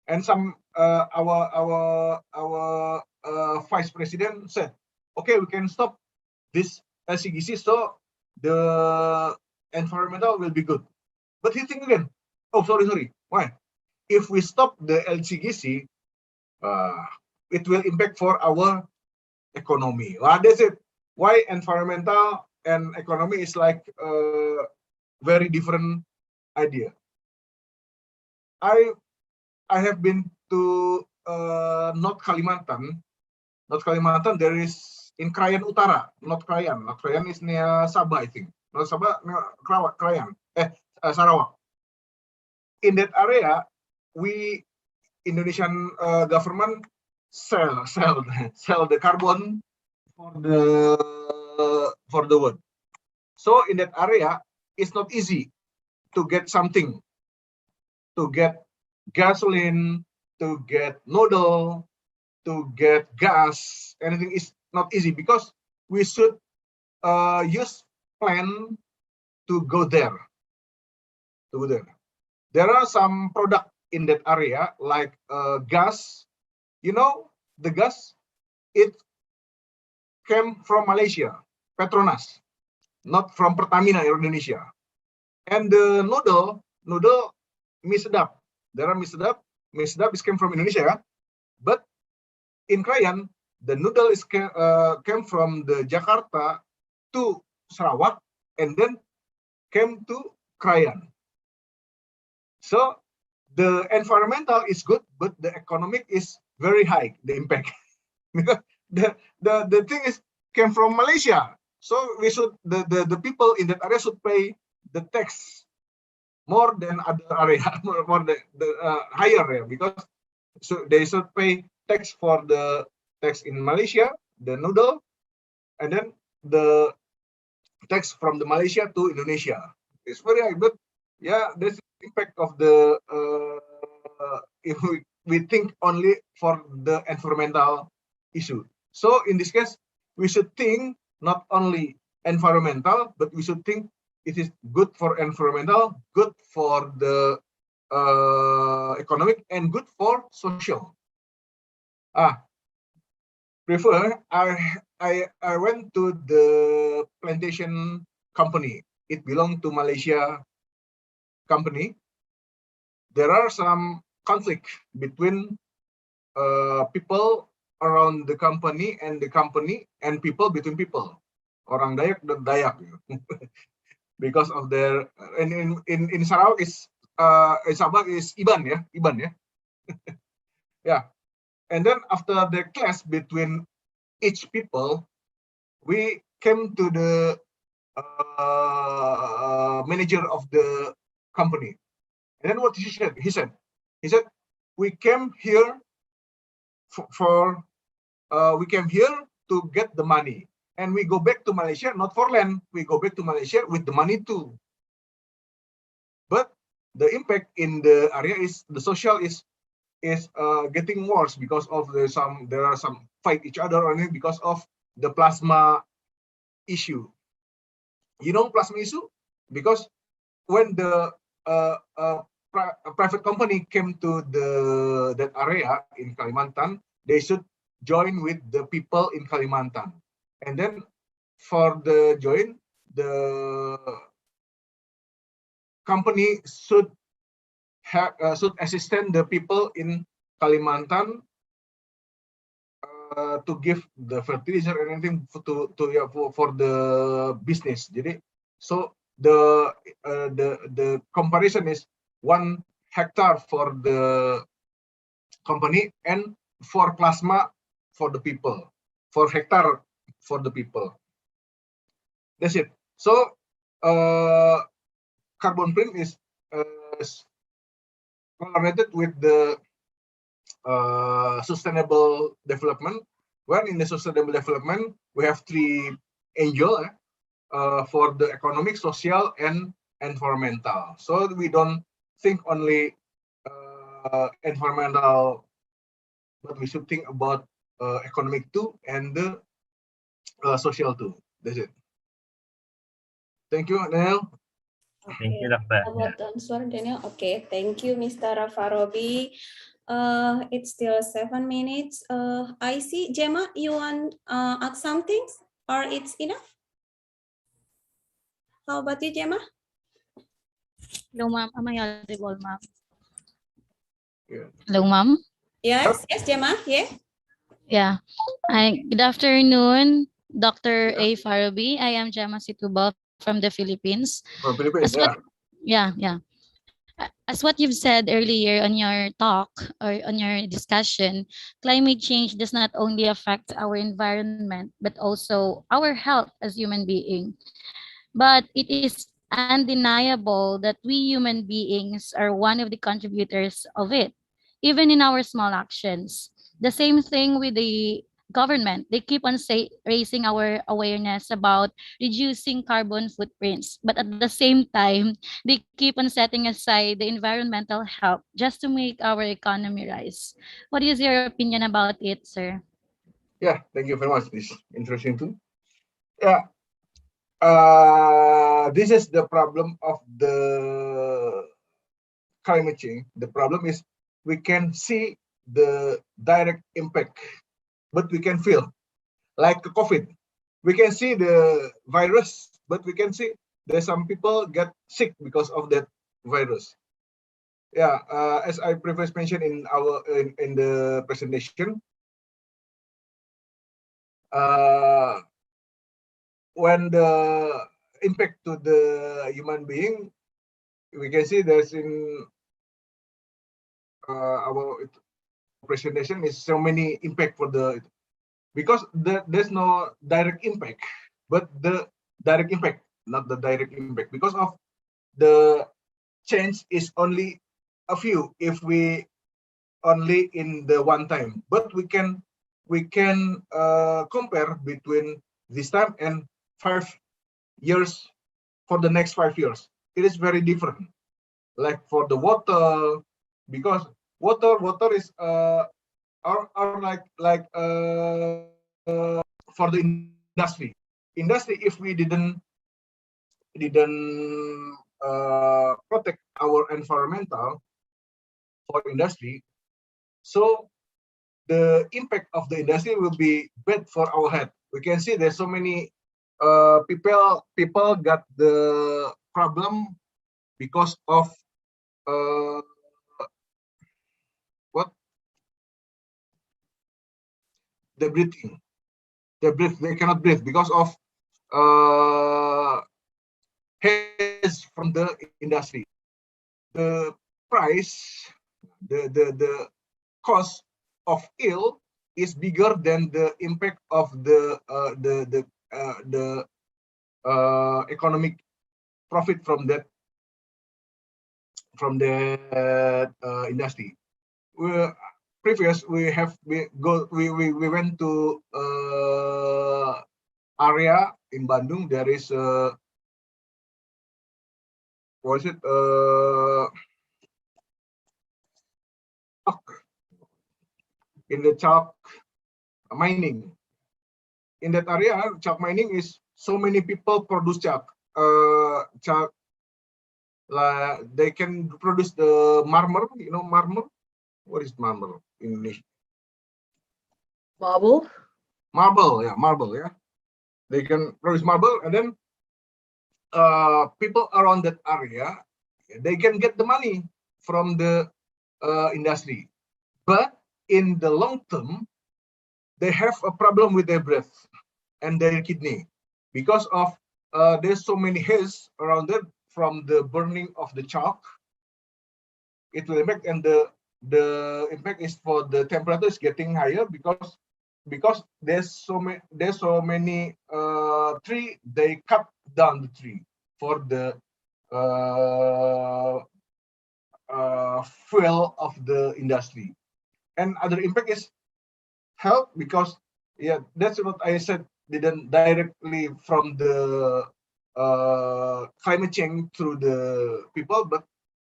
And some our vice president said, okay, we can stop this LCGC, so the environmental will be good. But he think again, oh sorry, why? If we stop the LCGC, it will impact for our economy. That's it. Why environmental and economy is like very different idea. I have been to North Kalimantan. North Kalimantan, there is in Krayan Utara, not Krayan. Not Krayan is near Sabah, I think. Not Sabah, near Krayan, Sarawak. In that area, we Indonesian government sell the carbon for the world. So in that area, it's not easy to get something, to get gasoline, to get noodle, to get gas. Anything is not easy because we should use plan to go there. There are some product in that area like gas. You know, the gas, it came from Malaysia, Petronas, not from Pertamina Indonesia. And the noodle mie sedap. There are mie sedap is came from Indonesia, but in Krayan, the noodle is came from the Jakarta to Sarawak and then came to Krayan. So the environmental is good, but the economic is very high, the impact. Because the thing is came from Malaysia. So we should the people in that area should pay the tax more than other area, more the higher area, because so they should pay tax for the tax in Malaysia, the noodle, and then the tax from the Malaysia to Indonesia. It's very high, but yeah, there's impact of the if we think only for the environmental issue. So in this case, we should think not only environmental, but we should think it is good for environmental, good for the economic, and good for social. I went to the plantation company. It belonged to Malaysia company. There are some conflict between people around the company and people between people. Orang Dayak dan Dayak. Because of their in Sarawak is Sabah is Iban ya. Yeah. And then after the clash between each people, we came to the manager of the company. And then what he said, we came here we came here to get the money, and we go back to Malaysia not for land. We go back to Malaysia with the money too. But the impact in the area is the social is getting worse because of there are some fight each other only because of the plasma issue. You know plasma issue because when the private company came to that area in Kalimantan, they should join with the people in Kalimantan, and then for the join, the company should assist the people in Kalimantan to give the fertilizer and anything for the business. Jadi, so the comparison is 1 hectare for the company and for plasma for the people, 4 hectare for the people. That's it. So carbon print is correlated with the sustainable development. When in the sustainable development, we have three angels for the economic, social, and environmental. So we don't think only environmental, but we should think about economic too and the social too. That's it. Thank you, Daniel.
Thank you,
Okay,
Doctor.
about the answer, Daniel. Okay, thank you, Mr. Faroby. It's still 7 minutes. I see, Gemma, you want ask something, or it's enough? How about you, Gemma?
Hello, ma'am. Am I audible, ma'am?
Yeah.
Hello, ma'am.
Yes, yes, Gemma. Yeah.
Yeah. Good afternoon, Dr.
Yeah.
A. Faroby. I am Gemma Situba from the Philippines.
From
As
Philippines,
what,
yeah.
yeah. As what you've said earlier on your talk or on your discussion, climate change does not only affect our environment, but also our health as human beings. But it is undeniable that we human beings are one of the contributors of it, even in our small actions. The same thing with the government. They keep on raising our awareness about reducing carbon footprints. But at the same time, they keep on setting aside the environmental help just to make our economy rise. What is your opinion about it, sir?
Yeah, thank you very much. This is interesting too. Yeah, this is the problem of the climate change. The problem is we can see the direct impact, but we can feel like COVID. We can see the virus, but we can see there's some people get sick because of that virus. Yeah, as I previously mentioned in the presentation, uh, when the impact to the human being, we can see there's in our presentation is so many impact for the, because there's no direct impact, but the direct impact, not the direct impact, because of the change is only a few if we only in the one time, but we can compare between this time and 5 years. For the next 5 years, it is very different. Like for the water, because water is are for the industry, if we didn't protect our environmental for industry, so the impact of the industry will be bad for our health. We can see there's so many people got the problem because of uh, what the breathing. They cannot breathe because of haze from the industry. The price, the cost of ill is bigger than the impact of the economic profit from that industry. We went to area in Bandung. There is what is it? In the chalk mining. In that area, chalk mining is so many people produce chalk. Chalk, they can produce the marmer. You know marmer? What is marmer in English?
Marble.
Marble, yeah, marble, yeah. They can produce marble, and then people around that area, they can get the money from the industry. But in the long term, they have a problem with their breath and their kidney because of there's so many haze around it from the burning of the chalk. It will impact, and the impact is for the temperature is getting higher because there's so many tree. They cut down the tree for the fuel of the industry. And other impact is health, because yeah, that's what I said, didn't directly from the climate change through the people, but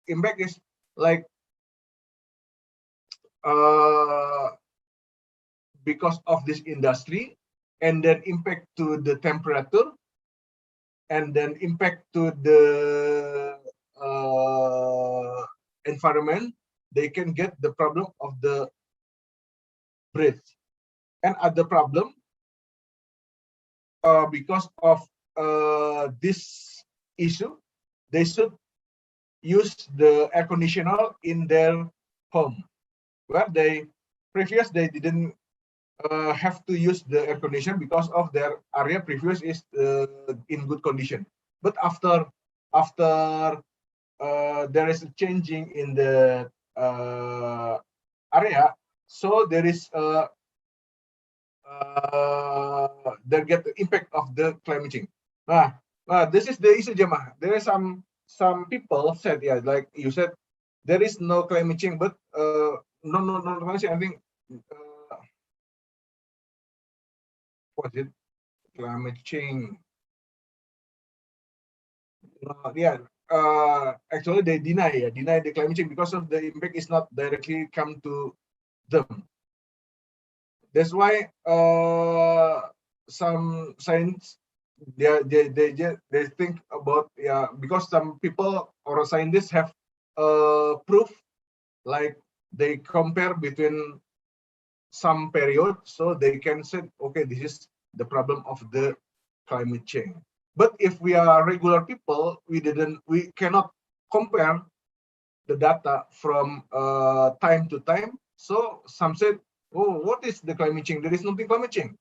impact is like because of this industry, and then impact to the temperature, and then impact to the environment. They can get the problem of the breath, and other problem because of this issue, they should use the air conditioner in their home, where they didn't have to use the air conditioner because of their area previous is in good condition. But after there is a changing in the area, so there is they get the impact of the climate change. This is the issue, Jemaah. There is some people said, yeah, like you said, there is no climate change, but no climate change. I think what is it? Climate change. Yeah. Actually, they deny the climate change because of the impact is not directly come to them. That's why some science they think about, yeah, because some people or scientists have proof, like they compare between some period, so they can say, okay, this is the problem of the climate change. But if we are regular people, we cannot compare the data from time to time. So some said, oh, what is the climate change? There is nothing climate change.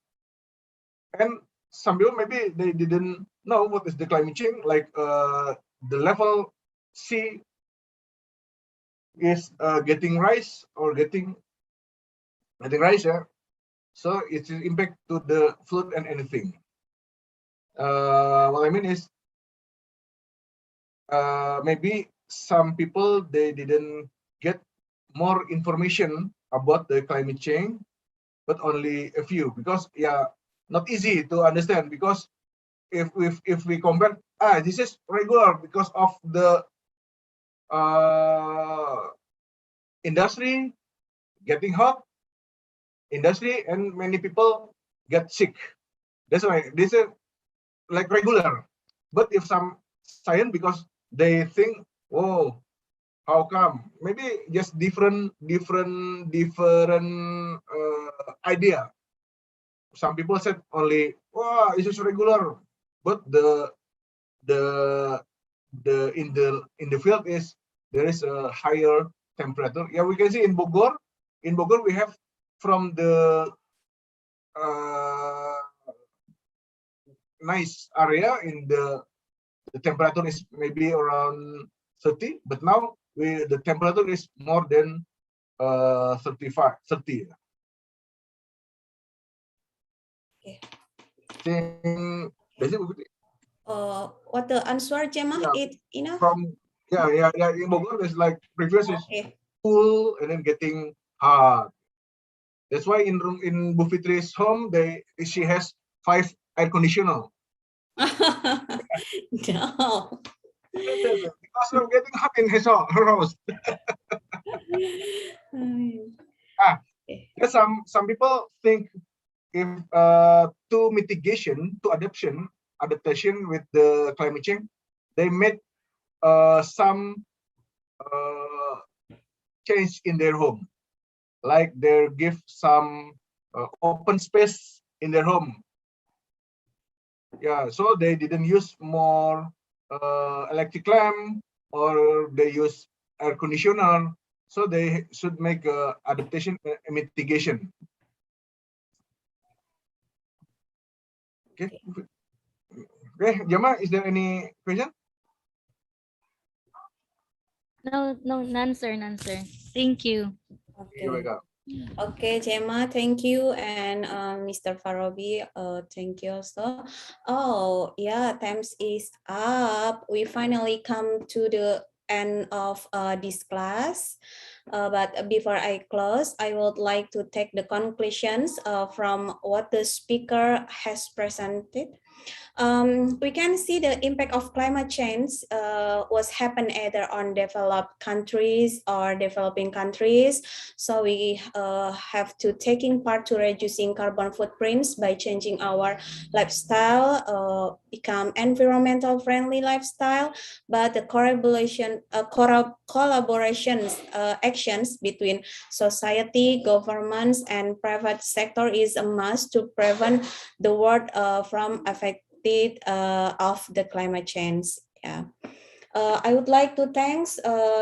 And some people maybe they didn't know what is the climate change, like the level sea is getting rise or getting rise, yeah. So it's an impact to the flood and anything. What I mean is maybe some people they didn't get more information about the climate change, but only a few, because yeah, not easy to understand, because if we compare, this is regular because of the industry getting hot, industry, and many people get sick. That's why this is like regular. But if some science, because they think, oh, how come? Maybe just different idea. Some people said only, wow, this is regular, but the in the field is there is a higher temperature. Yeah, we can see in Bogor. In Bogor, we have from the nice area in the temperature is maybe around 30, but now the temperature is more than 35, 30.
Okay.
What
the answer, Jemaah?
Yeah,
It enough?
from yeah. In Bogor, it's like previous is
Okay.
cool and then getting hot. That's why in Bu Fitri's home, she has 5 air conditioner.
No.
Because of getting hot in her house. There's some people think if to mitigation, to adaptation with the climate change, they made some change in their home, like they give some open space in their home. Yeah, so they didn't use more electric lamp, or they use air conditioner. So they should make adaptation mitigation. Okay. Okay, Jama, is there any question?
No, none, sir. Thank you.
Okay.
You're welcome.
Okay, Gemma, thank you, and Mr. Farobi, thank you also. Oh, yeah, time is up. We finally come to the end of this class. But before I close, I would like to take the conclusions from what the speaker has presented. We can see the impact of climate change was happen either on developed countries or developing countries. So we have to taking part to reducing carbon footprints by changing our lifestyle, become environmental friendly lifestyle. But the collaborations actions between society, governments, and private sector is a must to prevent the world from affected of the climate change. Yeah. I would like to thank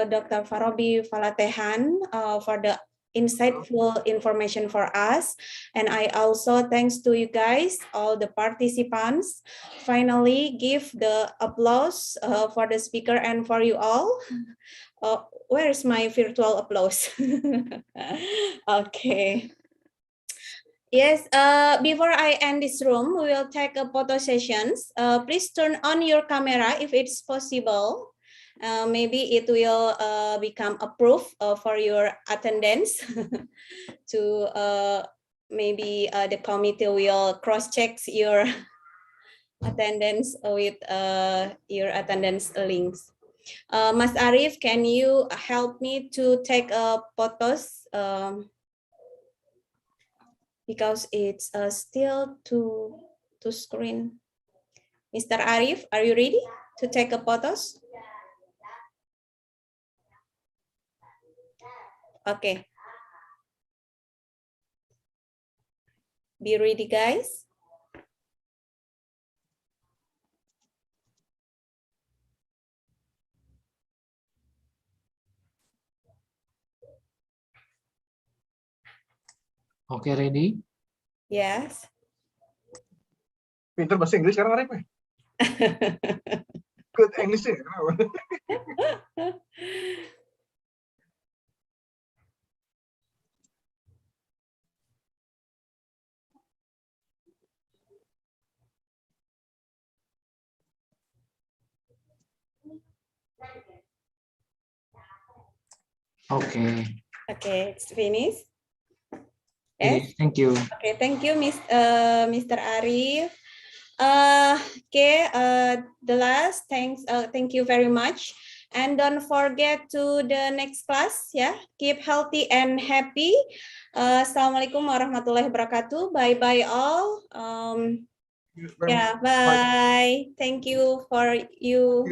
Dr. Faroby Faletehan for the insightful information for us. And I also thanks to you guys, all the participants. Finally, give the applause for the speaker and for you all. Where is my virtual applause? Okay. Yes, before I end this room, we will take a photo sessions. Please turn on your camera if it's possible. Maybe it will become a proof for your attendance to maybe the committee will cross-check your attendance with your attendance links. Mas Arif, can you help me to take photos? Because it's still to screen. Mr. Arif, are you ready to take a photos? Okay. Be ready, guys.
Okay, ready?
Yes.
Pinter bahasa Inggris sekarang Arif. Good English ya.
Okay.
Okay, it's finished.
Finish. Thank you.
Okay, thank you, Mr. Arif. Okay, the last thank you very much, and don't forget to the next class. Yeah, keep healthy and happy. Assalamualaikum warahmatullahi wabarakatuh. Bye bye all. Yeah, bye. Thank you for you.